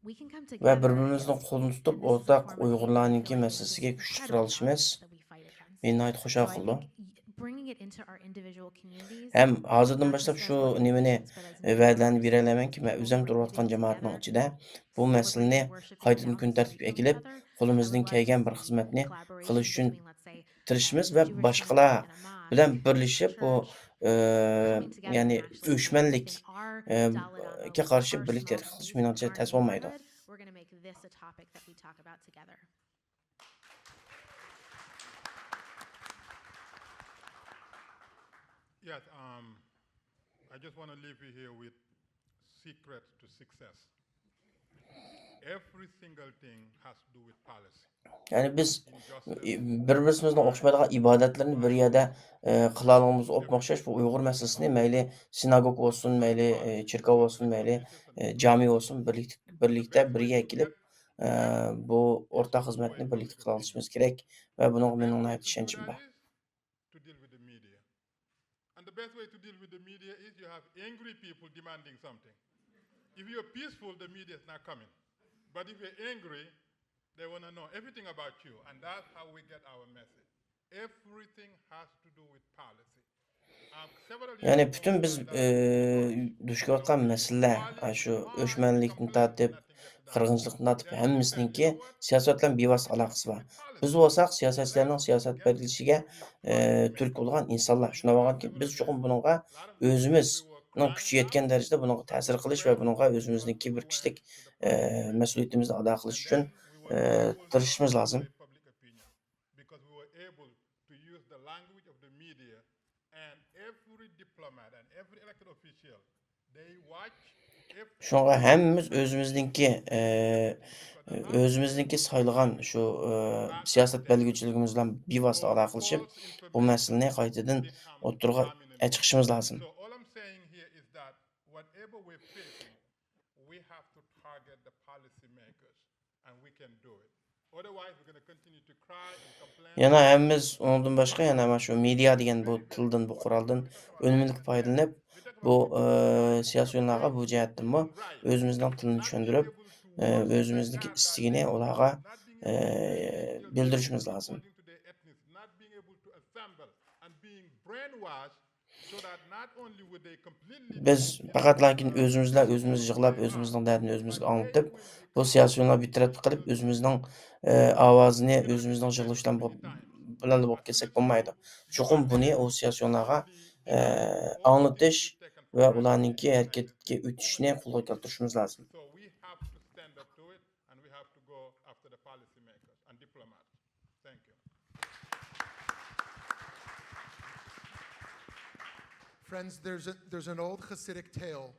We can come Ve together, birbirimizin qo'lini tutib, and this is a o'rtaq form of unity. I Uyg'urlarniki feel like this is meselesiga this kuchli qila incredible olishimiz violence that we fight against. meni nihoyat So xushal I qildi. think bringing it into our individual communities, Hem hozirdan not boshlab just shu as nimani organizations, but as va'dalarni neighbors, beralamanki, men people o'zim who are turayotgan living jamoatning together, ichida bu masalani celebrating, worshiping, qaytadan kun balancing tartibga each kelib, other. I qo'limizdan would love to kelgan bir see xizmatni collaboration qilish uchun between, let's say, tirishimiz a va Jewish boshqalar synagogue and a mosque bilan and a birlashib bu church coming together ya'ni and actually saying, o'shmanlik within our Dalit ga envelope, qarshi our birlikda small qilish group, menimcha our tasvir olmaydi. neighborhood, we're going to make this a topic that we talk about together. Yes, I just want to leave you here with secret to success. Every single thing has to do with policy. Yani biz Injustice, bir-birimizning o'xshamaydigan ibodatlarni bir yerda qila olishimiz o'xshash bu Uyg'ur masalasini mayli sinagog bo'lsin, mayli cherkov bo'lsin, mayli jami bo'lsin, birlikda birga kelib bu o'rtaq xizmatni birlikda qila olishimiz kerak va buning the mening best way nihoyat to do ishonchim that bor. is to deal with the media. And the best way to deal with the media is you have angry people demanding something. If you're peaceful, the media is not coming. But if you're angry, they want to know everything about you. And that's how we get our message. Everything has to do with policy. Several years Yani ago, bütün we biz signed up duch kelayotgan masalalar şu o'chmanlikni tortib, qirg'inchilikni tortib hammasininki siyosat bilan bevosita aloqasi bor. Biz bo'lsak siyosatchilarning siyosat belgilashiga turtki bo'lgan insonlar. Shuna bo'lganki, biz chuqur buningga o'zimizning kuchi yetgan darajada buningga ta'sir qilish va buningga o'zimizniki bir kishilik mas'uliyatimizni ado qilish uchun tirishishimiz lozim. public opinion because we were able to use the language of the media, and every diplomat and every elected official, they watch every Şunga hammamiz o'zimizniki saylagan shu siyosat belgichiligimiz bilan bevosita aloqa qilishib, bu masalani qaytadan o'ttirg'a chiqishimiz lozim. So all I'm saying here is that whatever we're facing, we have to target the policymakers, and we can do it. Otherwise, we're going to continue to cry and complain. Yana hammamiz undan boshqa yana mana shu media degan bu tildan, bu quroldan unumli foydalanib, bu siyosiyonlarga bu jihatdanmi o'zimizning tilni tushuntirib, o'zimizniki istigini ularga bildirishimiz lozim. According to their ethnicity, not being able to assemble and being brainwashed so that not only would they completely Biz faqat lakin o'zimiz yig'lab, o'zimizning dardini o'zimizga anlatib, bu siyosiyonlar bir tarafga qilib, o'zimizning ovozini, o'zimizning yig'ilishdan bilan bo'lib kelsak bo'lmaydi. Chuqur buni u siyosiyonlarga anglatish va ularninki harakatga o'tishni qo'lga keltirishimiz lozim. So we have to stand up to it, and we have to go after the policymakers and diplomats. Thank you. Friends, there's an old Hasidic tale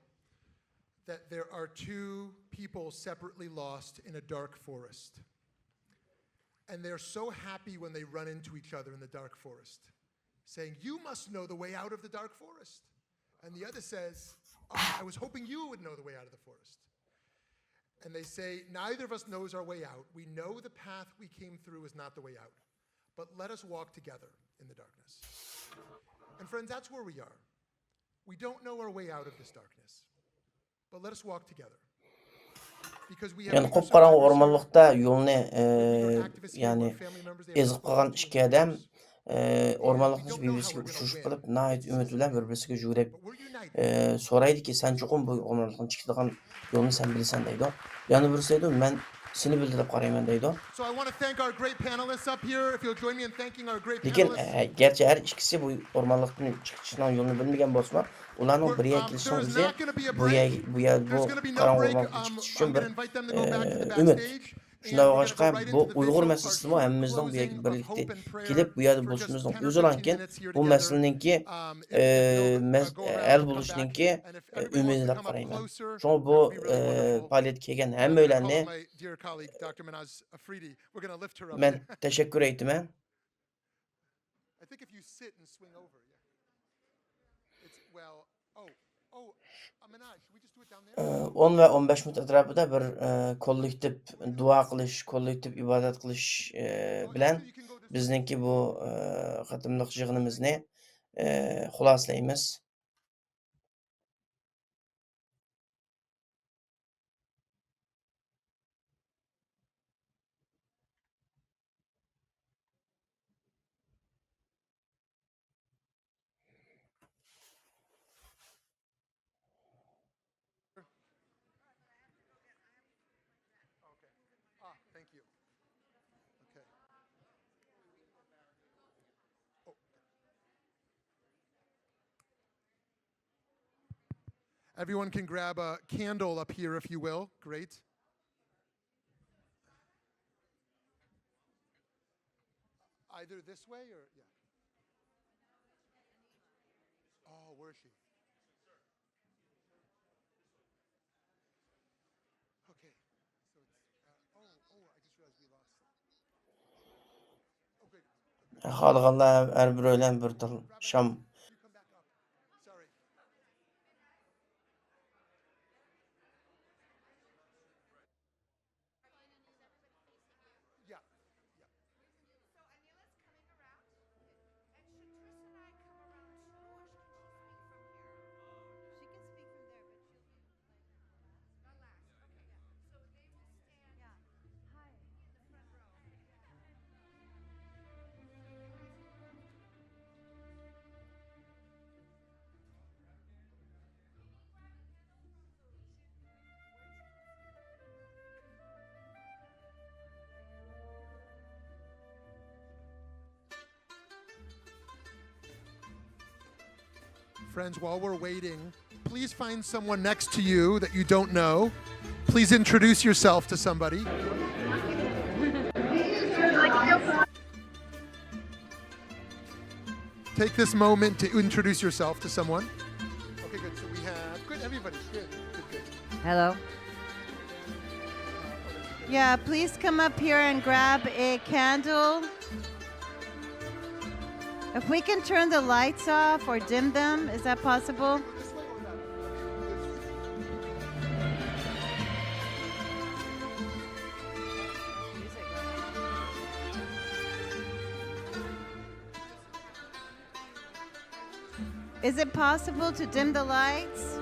that there are two people separately lost in a dark forest. And they're so happy when they run into each other in the dark forest, saying, "You must know the way out of the dark forest." And the other says, "Oh, I was hoping you would know the way out of the forest." And they say, "Neither of us knows our way out. We know the path we came through is not the way out. But let us walk together in the darkness." And friends, that's where we are. We don't know our way out of this darkness. But let us walk together. Because we have Yani other qop-qarаңgı survivors here. ormanlıqda yolni There are activists here who yani are family members, they have ezip not qolgan gone to ikki adam years. ormanlıqda We don't know how bir-birisiga we're gonna uchrashib win qolib, nihoyat this umid bilan society. bir-birisiga jo'rab But we're united. so'raydiki, "Sen cho'qim bu ormanlıqdan chiqadigan yo'lni sen bilasan" deydi. Yana birisi deydi, "Men seni bildi deb qarayman" deydi. So I want to thank our great panelists up here. If you'll join me in thanking our great Lekin panelists. gerçi her ikkisi bu ormanlıqdan chiqishning yo'lini bilmagan bo'lsa, ularning bir yerga There is kelishimiz not going to be a bu break. bu There's going to be no qarang break. ormanlıqdan chiqish uchun I'm bir going to invite them to go back to the ümid. backstage. Shunday And we're bo'lg'achqa going to go right bu into the Uyg'ur visual, masalasida our hammamizning bu closing yerga of birlikda hope and prayer kelib bu yerda for just bo'lishimizning 10 or o'zidan 15 keyin minutes here bu together. masalaninki If you'll go around hal and come bo'lishiningki back. And if everybody umidi wants to deb come up qarayman. closer, Shunga that bu would be really wonderful. faoliyatga kelgan I'm hamma going to call ularni on my dear colleague, Dr. Manaz Afridi. We're going to lift her up. men tashakkur aytaman. I think if you sit and swing over, yeah. It's, well, Manaj, should we just do it down there? 10 va 15 minut atrofida bir kollektiv duo qilish, kollektiv ibodat qilish bilan bizningki bu qatimliq yig'inimizni xulosalaymiz. Thank you. Okay. Oh. Everyone can grab a candle up here if you will. Great. Either this way or, yeah. Oh, where is she? Okay. So it's, I just realized we lost. Oh, good. Xohlaganlar har bir o'ylan bir til sham. You come back up. Sorry. Yeah. So Anila's coming around, and should Tris and I come around too, or can she speak from here? She can speak from there, but she'll be Not last. Okay, yeah. So they will stand yeah. Hi. in the front row. Friends, while we're waiting, please find someone next to you that you don't know. Please introduce yourself to somebody. Take this moment to introduce yourself to someone. Okay, good. So we have, good, everybody. Good, good, good. Hello. Yeah, please come up here and grab a candle. If we can turn the lights off or dim them, is that possible? This way or that Is it possible to dim the lights?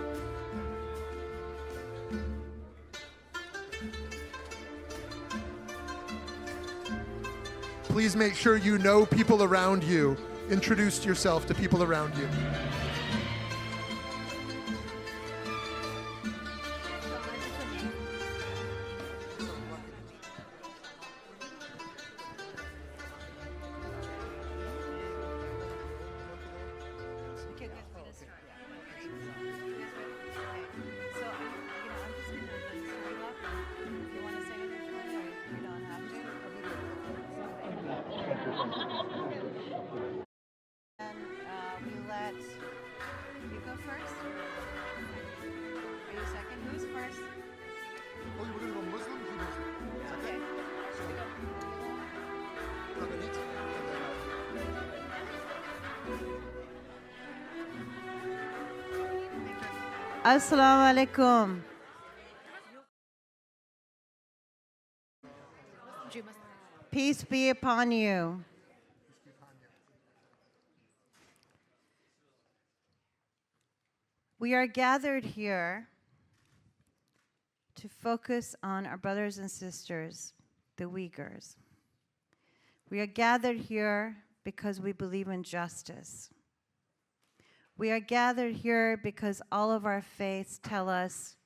Please make sure you know people around you. Introduce yourself to people around you. And we let Assalamu alaikum. Peace be upon you. We are gathered here to focus on our brothers and sisters, the Uyghurs. We are gathered here because we believe in justice. We are gathered here because all of our faiths tell us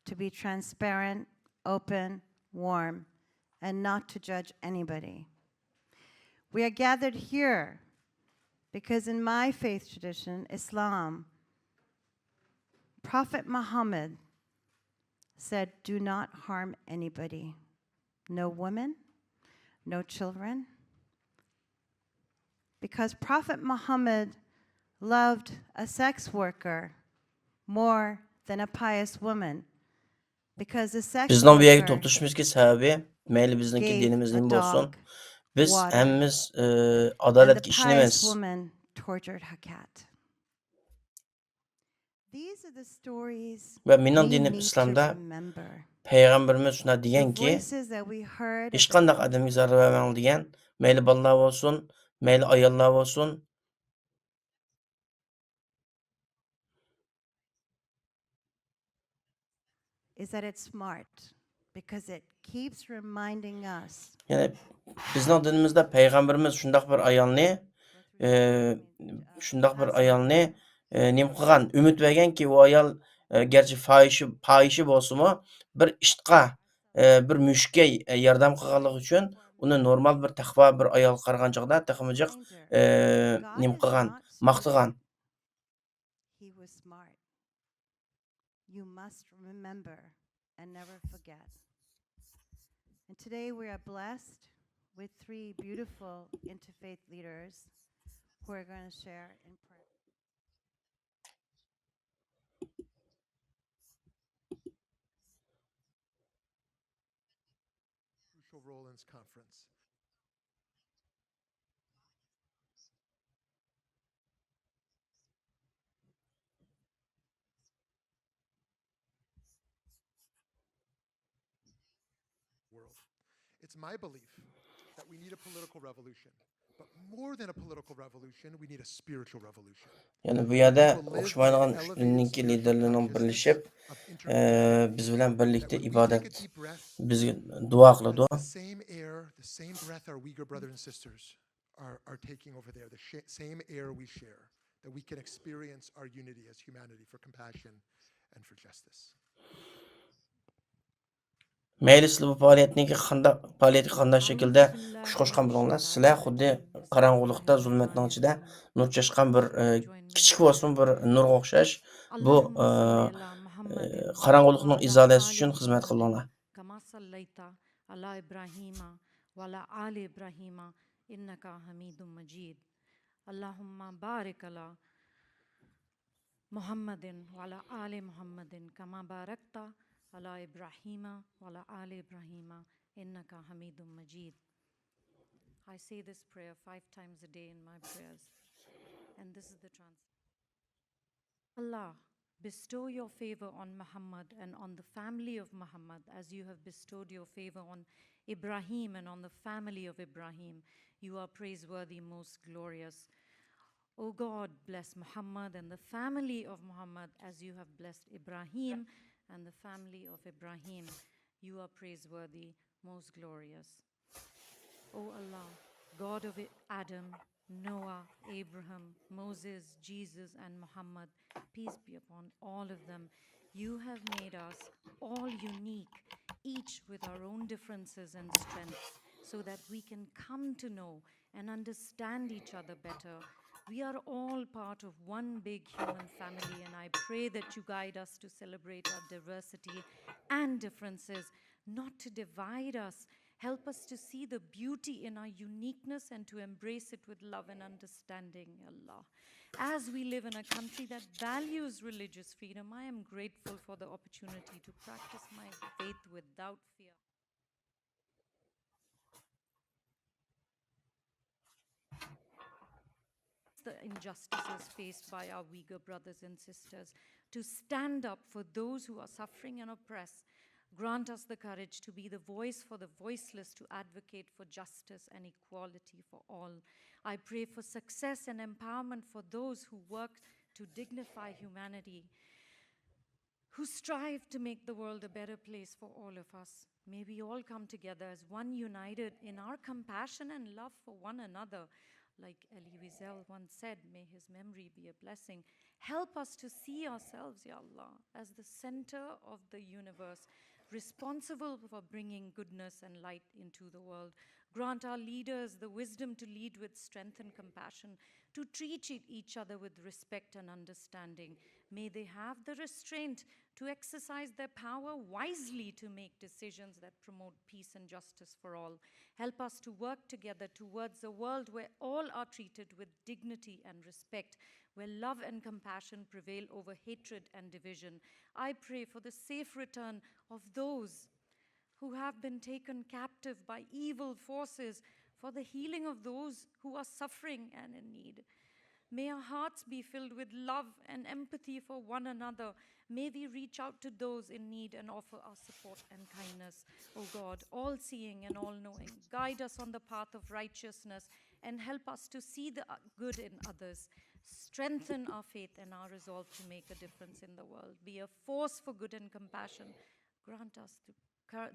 to be transparent, open, warm, and not to judge anybody. We are gathered here because in my faith tradition, Islam, Prophet Muhammad said, do not harm anybody. No women, no children. Because Prophet Muhammad loved a sex worker more than a pious woman. Because the sex Bizning bu yerga worker to'plashimizga sababi, mayli bizniki gave dinimiz a nima bo'lsin, dog biz water, hammamiz and the adolatga ishonamiz. pious woman tortured her cat. These are the stories Va mening we dinim need to islomda remember. payg'ambarimiz shunday The deganki, voices that we heard at hech the qanday odamga zarar bermang degan, mayli bolalar bo'lsin, mayli ayollar bo'lsin. is that it's smart because it keeps reminding us Ya'ni bizning dinimizda payg'ambarimiz shundoq bir ayolni nim qilgan, umid berganki, u ayol garchi fohishi bo'lsa-mu, bir ishqa, bir mushukka yordam qilganligi uchun uni normal bir taqvo bir ayol qaragan chog'da taqimijiq nim qilgan, maqtagan. he was smart. You must remember and never forget. And today we are blessed with three beautiful interfaith leaders who are going to share in prayer. Crucial role in this conference. World. It's my belief that we need a political revolution. But more than a political revolution, we need a spiritual revolution. Yani bu yerda o'xshamaydigan uch dinning liderlarining birlashib, biz bilan birlikda ibodat, bizga duo qiladi. The same air, the same breath our Uyghur brothers and sisters are taking over there, the same air we share, that we can experience our unity as humanity for compassion and for justice. Mayli sizlar bu faoliyatga qanday shaklda kuch qo'shgan bo'linglar, sizlar xuddi qorong'ulikda zulmatning ichida nur chashgan bir kichik bo'lsin bir nurga o'xshash bu qorong'ulikning izolasi uchun xizmat qilinglar. Kama sallaita ala Ibrahima wa ala ali Ibrahima innaka Hamidum Majid. Allahumma barik ala Muhammadin wa ala ali Muhammadin kama barakta ala Ibrahima wa ala ali Ibrahima innaka Hamidum Majid. I say this prayer 5 times a day in my prayers. And this is the translation. Allah, bestow your favor on Muhammad and on the family of Muhammad as you have bestowed your favor on Ibrahim and on the family of Ibrahim. You are praiseworthy, most glorious. O God, bless Muhammad and the family of Muhammad as you have blessed Ibrahim and the family of Ibrahim. You are praiseworthy, most glorious. O Allah, God of Adam, Noah, Abraham, Moses, Jesus, and Muhammad, peace be upon all of them. You have made us all unique, each with our own differences and strengths, so that we can come to know and understand each other better. We are all part of one big human family, and I pray that you guide us to celebrate our diversity and differences, not to divide us. Help us to see the beauty in our uniqueness and to embrace it with love and understanding, Allah. As we live in a country that values religious freedom, I am grateful for the opportunity to practice my faith without fear. The injustices faced by our Uyghur brothers and sisters, to stand up for those who are suffering and oppressed. Grant us the courage to be the voice for the voiceless, to advocate for justice and equality for all. I pray for success and empowerment for those who work to dignify humanity, who strive to make the world a better place for all of us. May we all come together as one, united in our compassion and love for one another. Like Elie Wiesel once said, may his memory be a blessing. Help us to see ourselves, Ya Allah, as the center of the universe, responsible for bringing goodness and light into the world. Grant our leaders the wisdom to lead with strength and compassion, to treat each other with respect and understanding. May they have the restraint to exercise their power wisely to make decisions that promote peace and justice for all. Help us to work together towards a world where all are treated with dignity and respect, where love and compassion prevail over hatred and division. I pray for the safe return of those who have been taken captive by evil forces, for the healing of those who are suffering and in need. May our hearts be filled with love and empathy for one another. May we reach out to those in need and offer our support and kindness. O God, all-seeing and all-knowing, guide us on the path of righteousness and help us to see the good in others. Strengthen our faith and our resolve to make a difference in the world. Be a force for good and compassion. Grant us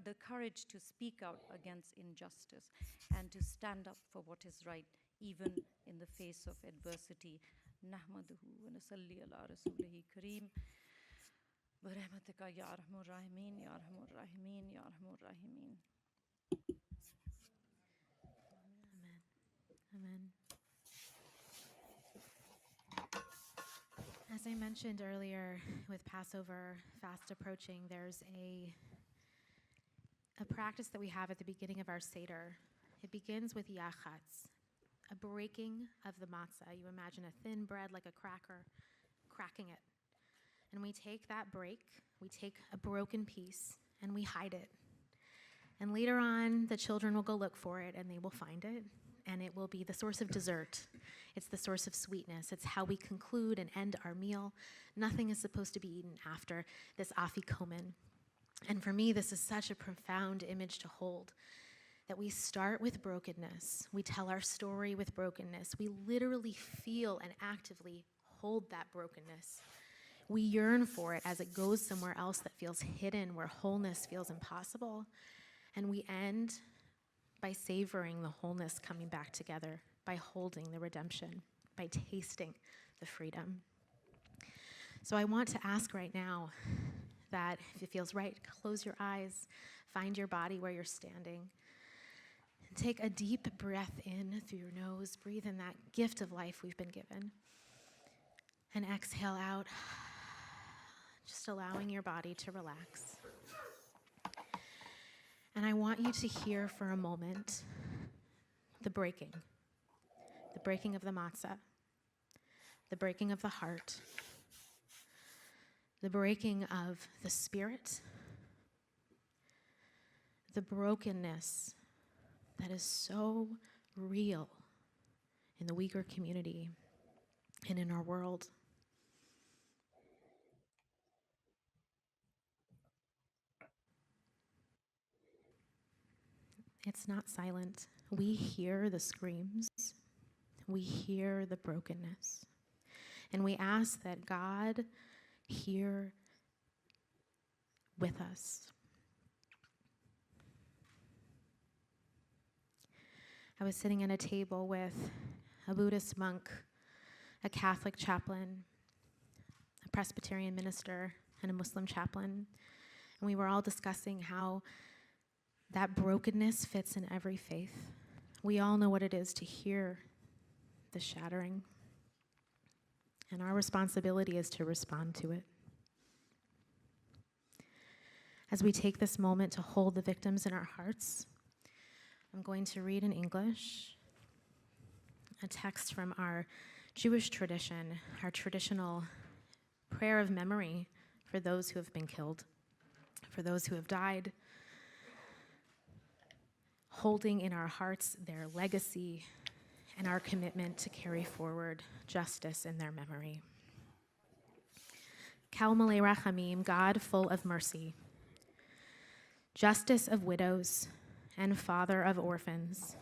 the courage to speak out against injustice and to stand up for what is right, even in the face of adversity. Nahmaduhu wa nasalli ala rasulihi kareem. Barahmatika ya arhamur rahimin, ya arhamur rahimin, ya arhamur rahimin. Amen. As I mentioned earlier, with Passover fast approaching, there's a practice that we have at the beginning of our Seder. It begins with yachatz, a breaking of the matzah. You imagine a thin bread like a cracker, cracking it. And we take that break, we take a broken piece, and we hide it. And later on, the children will go look for it, and they will find it, and it will be the source of dessert. It's the source of sweetness. It's how we conclude and end our meal. Nothing is supposed to be eaten after this afikomen. And for me, this is such a profound image to hold, that we start with brokenness. We tell our story with brokenness. We literally feel and actively hold that brokenness. We yearn for it as it goes somewhere else that feels hidden, where wholeness feels impossible. And we end by savoring the wholeness coming back together, by holding the redemption, by tasting the freedom. So I want to ask right now that if it feels right, close your eyes, find your body where you're standing, and take a deep breath in through your nose. Breathe in that gift of life we've been given. And exhale out, just allowing your body to relax. And I want you to hear for a moment the breaking of the matzah, the breaking of the heart, the breaking of the spirit, the brokenness that is so real in the Uyghur community and in our world. It's not silent. We hear the screams. We hear the brokenness. And we ask that God hear with us. I was sitting at a table with a Buddhist monk, a Catholic chaplain, a Presbyterian minister, and a Muslim chaplain. And we were all discussing how that brokenness fits in every faith. We all know what it is to hear the shattering. And our responsibility is to respond to it. As we take this moment to hold the victims in our hearts, I'm going to read in English a text from our Jewish tradition, our traditional prayer of memory for those who have been killed, for those who have died, holding in our hearts their legacy and our commitment to carry forward justice in their memory. Kalmale Rachamim, God full of mercy, justice of widows, and father of orphans.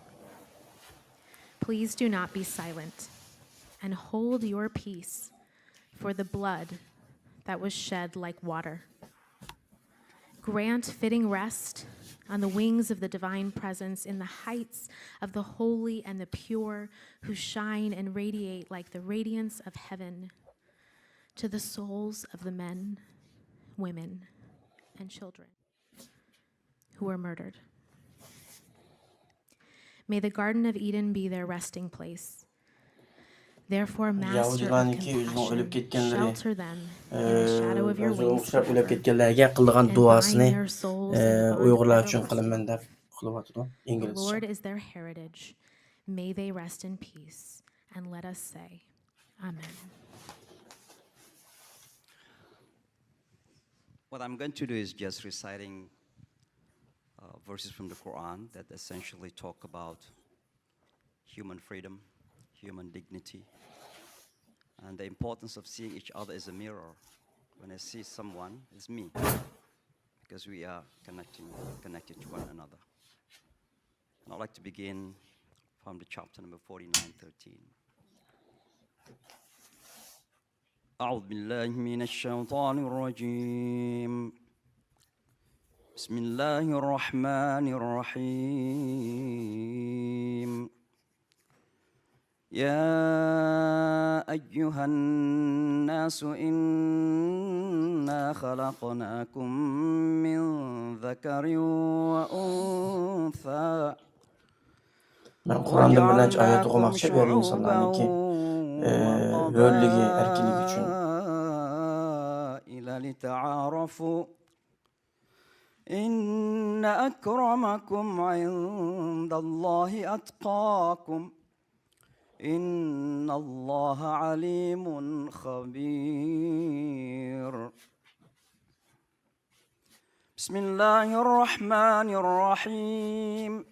Please do not be silent, and hold your peace for the blood that was shed like water. Grant fitting rest on the wings of the divine presence in the heights of the holy and the pure, who shine and radiate like the radiance of heaven, to the souls of the men, women, and children who were murdered. May the Garden of Eden be their resting place. Therefore, Master of Yahudilarniki o'zining o'lib compassion, ketganlari, shelter them in the shadow of your o'zining wings ushlab o'lib forever, ketganlarga qilgan and bind duosini their souls in the bond of Uyg'urlar uchun brotherhood. qilaman deb qilyapti The inglizcha. Lord is their heritage. May they rest in peace. And let us say, Amen. What I'm going to do is just reciting verses from the Quran that essentially talk about human freedom, human dignity, and the importance of seeing each other as a mirror. When I see someone, it's me, because we are connected to one another. And I'd like to begin from the chapter number 49:13. أعوذ بالله من الشيطان الرجيم. بسم الله الرحمن الرحيم. يا أيها الناس إنا خلقناكم من ذكر وأنثى Ben Kur'an'da birinci ayet okumakça böyle insanlarınki hürlüğü, erkiligi için. إلى لتعارفوا إن أكرمكم عند الله أتقاكم إن الله عليم خبير. بسم الله الرحمن الرحيم.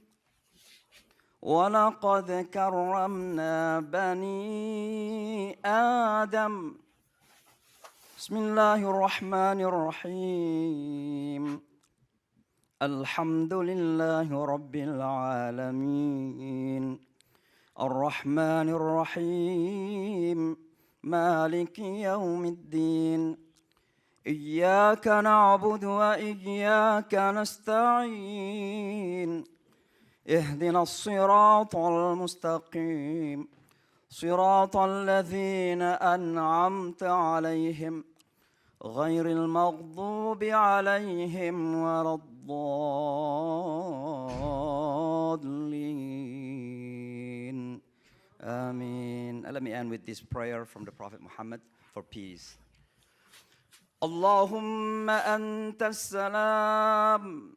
ولقد كرمنا بني آدم. بسم الله الرحمن الرحيم. الحمد لله رب العالمين الرحمن الرحيم مالك يوم الدين إياك نعبد وإياك نستعين اهدنا الصراط المستقيم صراط الذين أنعمت عليهم غير المغضوب عليهم ولا الضالين. Amen. Let me end with this prayer from the Prophet Muhammad for peace. اللهم أنت السلام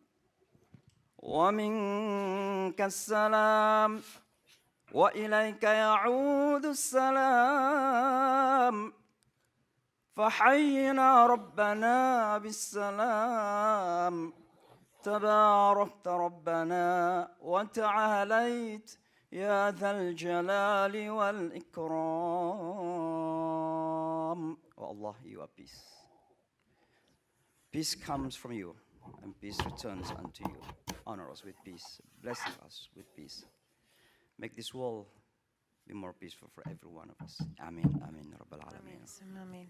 ومنك السلام وإليك يعود السلام فحينا ربنا بالسلام تباركت ربنا وتعاليت يا ذا الجلال والإكرام. Oh Allah, you are peace. Peace comes from you, and peace returns unto you. Honor us with peace, bless us with peace. Make this world be more peaceful for every one of us. Amin, amin, Rabbal Alameen. Amen.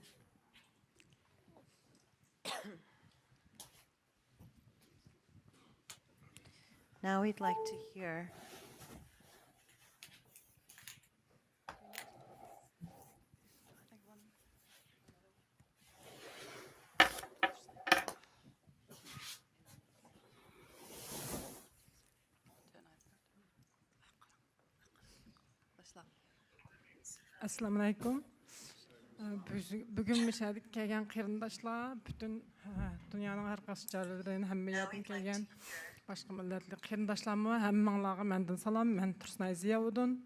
Now we'd like to hear Assalamu alaikum. Bugün müşahidik kelgen kırındaşlar, bütün dünyanın her kasıçarlarının hemmiyatin kelgen başka milletli kırındaşlarımı hemmanlağı menden salam, men Tursunay Ziyavudun,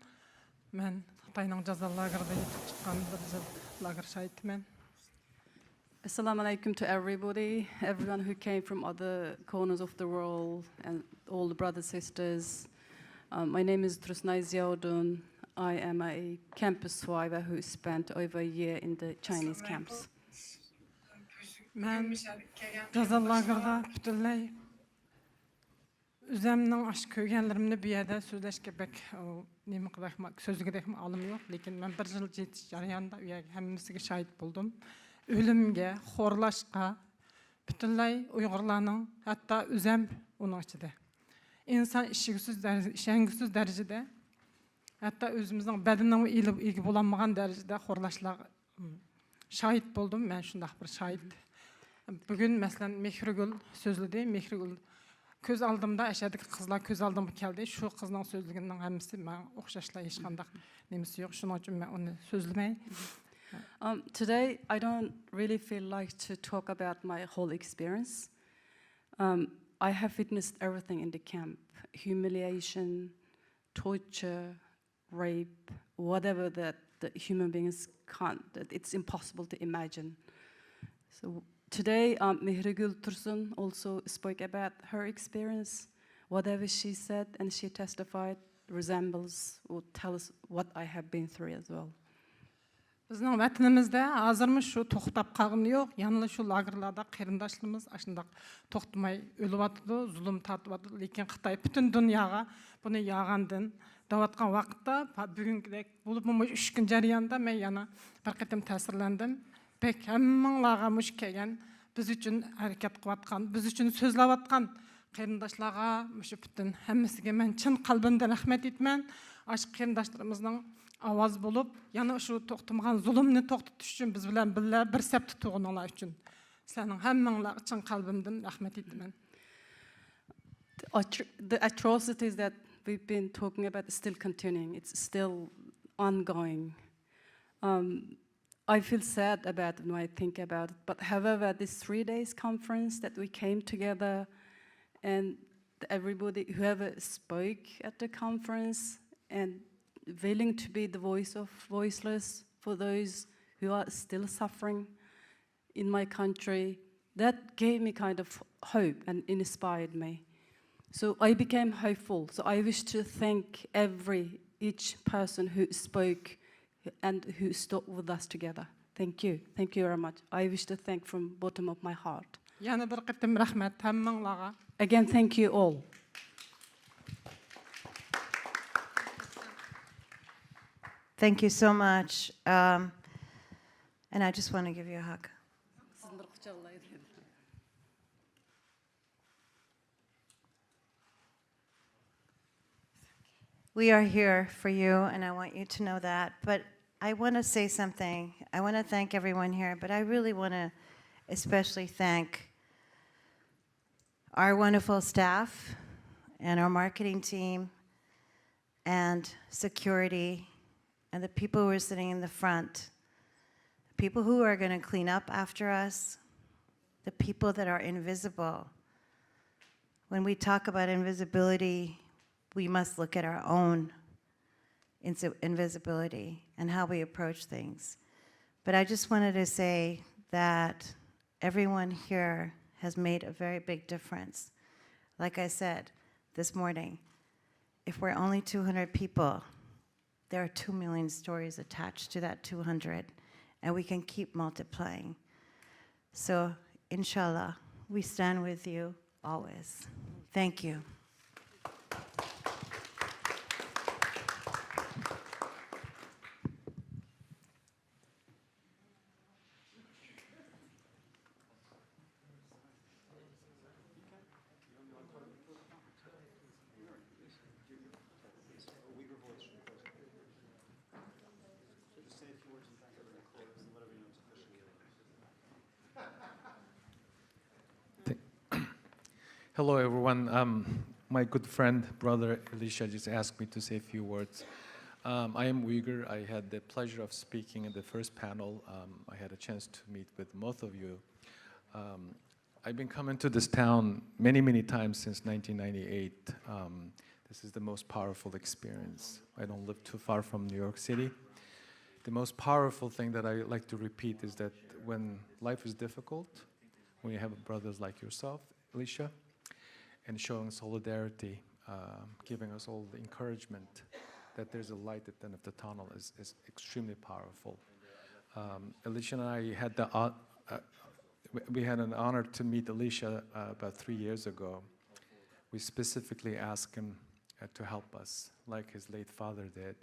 men Xitayning jazalargırda yetip çıkan bir lager şahitmen. Assalamu alaikum to everybody, everyone who came from other corners of the world, and all the brothers, sisters. My name is Tursunay Ziyavudun. I am a campus survivor who spent over a year in the Chinese camps. Ben жаза лагерда бүтünlәй үземнең аш көйгәнләремне bu yerda сөйләшкә бәк неме кылакма сөзгедәкме алым юк, ләкин мен 1 ел җитиш җарыянда һәммәсигә шаһит булдым. Ölümгә, хорлашка, бүтünләй уйгырларның, хәтта үзем уның içində. İnsan işengisiz dərəcədə, hətta özümüzün bədəninə ilgi bulanmagan dərəcədə xorlaşlar şahit buldum. Mən şundaq bir şahit. Bugün məsələn Mehrigül sözlədi. Mehrigül көз алдымда әшәдік қызлар көз алдыма келді. Şu qızның sözlüğünün həmisi mən oxşaşla heç qandaq nemisi yox. Şunun üçün mən onu sözləməy. Today, I don't really feel like to talk about my whole experience. I have witnessed everything in the camp: humiliation, torture, rape, whatever that the human beings can't, that it's impossible to imagine. So today, Mehrigül Tursun also spoke about her experience. Whatever she said and she testified resembles or tells what I have been through as well. Bizning vatanimizda hozirmi shu to'xtab qolgani yo'q. Ya'ni shu lagerlarda qarindoshlarimiz ashundaq to'xtamay o'lyapti, zulm tortyapti. Lekin Xitoy butun dunyoga buni yog'andan davotgan vaqtda bugünkidek bo'lib 3 kun jarayonida men yana bir qatam ta'sirlandim. Bek hammanglarga mush kelgan, biz uchun harakat qilayotgan, biz uchun so'zlayotgan qarindoshlarga shu butun hammasiga men chin qalbimdan rahmat aytaman. Ash qarindoshlarimizning ovoz bo'lib, yana shu to'xtamagan zulmni to'xtatish uchun biz bilan birga bir sap tutganlar uchun sizlarning hammanglar chin qalbimdan rahmat aytaman. The atrocities that we've been talking about is still continuing. It's still ongoing. I feel sad about it when I think about it. But however, this 3 days conference that we came together and everybody, whoever spoke at the conference and willing to be the voice of voiceless for those who are still suffering in my country, that gave me kind of hope and inspired me. So I became hopeful. So I wish to thank each person who spoke and who stood with us together. Thank you. Thank you very much. I wish to thank from bottom of my heart. Yana bir qatim rahmat hammanglarga. Again, thank you all. Thank you so much. And I just want to give you a hug. We are here for you, and I want you to know that. But I want to say something. I want to thank everyone here, but I really want to especially thank our wonderful staff and our marketing team and security and the people who are sitting in the front, the people who are going to clean up after us, the people that are invisible. When we talk about invisibility, we must look at our own invisibility and how we approach things. But I just wanted to say that everyone here has made a very big difference. Like I said this morning, if we're only 200 people, there are 2 million stories attached to that 200, and we can keep multiplying. So, inshallah, we stand with you always. Thank you. Hello, everyone. My good friend, brother Elisha, just asked me to say a few words. I am Uyghur. I had the pleasure of speaking in the first panel. I had a chance to meet with most of you. I've been coming to this town many, many times since 1998. This is the most powerful experience. I don't live too far from New York City. The most powerful thing that I like to repeat is that when life is difficult, when you have brothers like yourself, Elisha, and showing solidarity, giving us all the encouragement that there's a light at the end of the tunnel is extremely powerful. Elisha and I had the we had an honor to meet Elisha about 3 years ago. We specifically asked him to help us, like his late father did.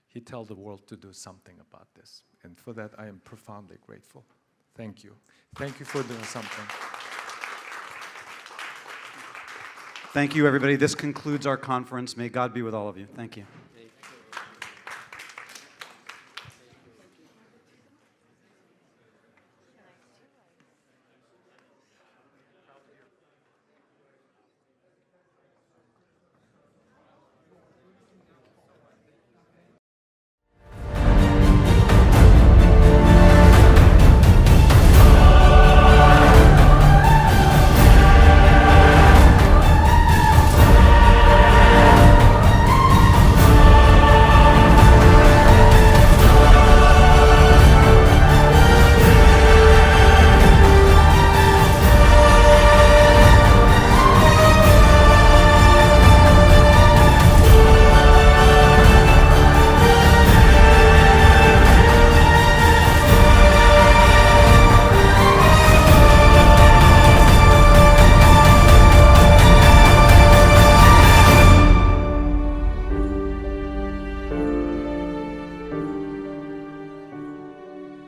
He told the world to do something about this. And for that, I am profoundly grateful. Thank you. Thank you for doing something. Thank you, everybody. This concludes our conference. May God be with all of you. Thank you.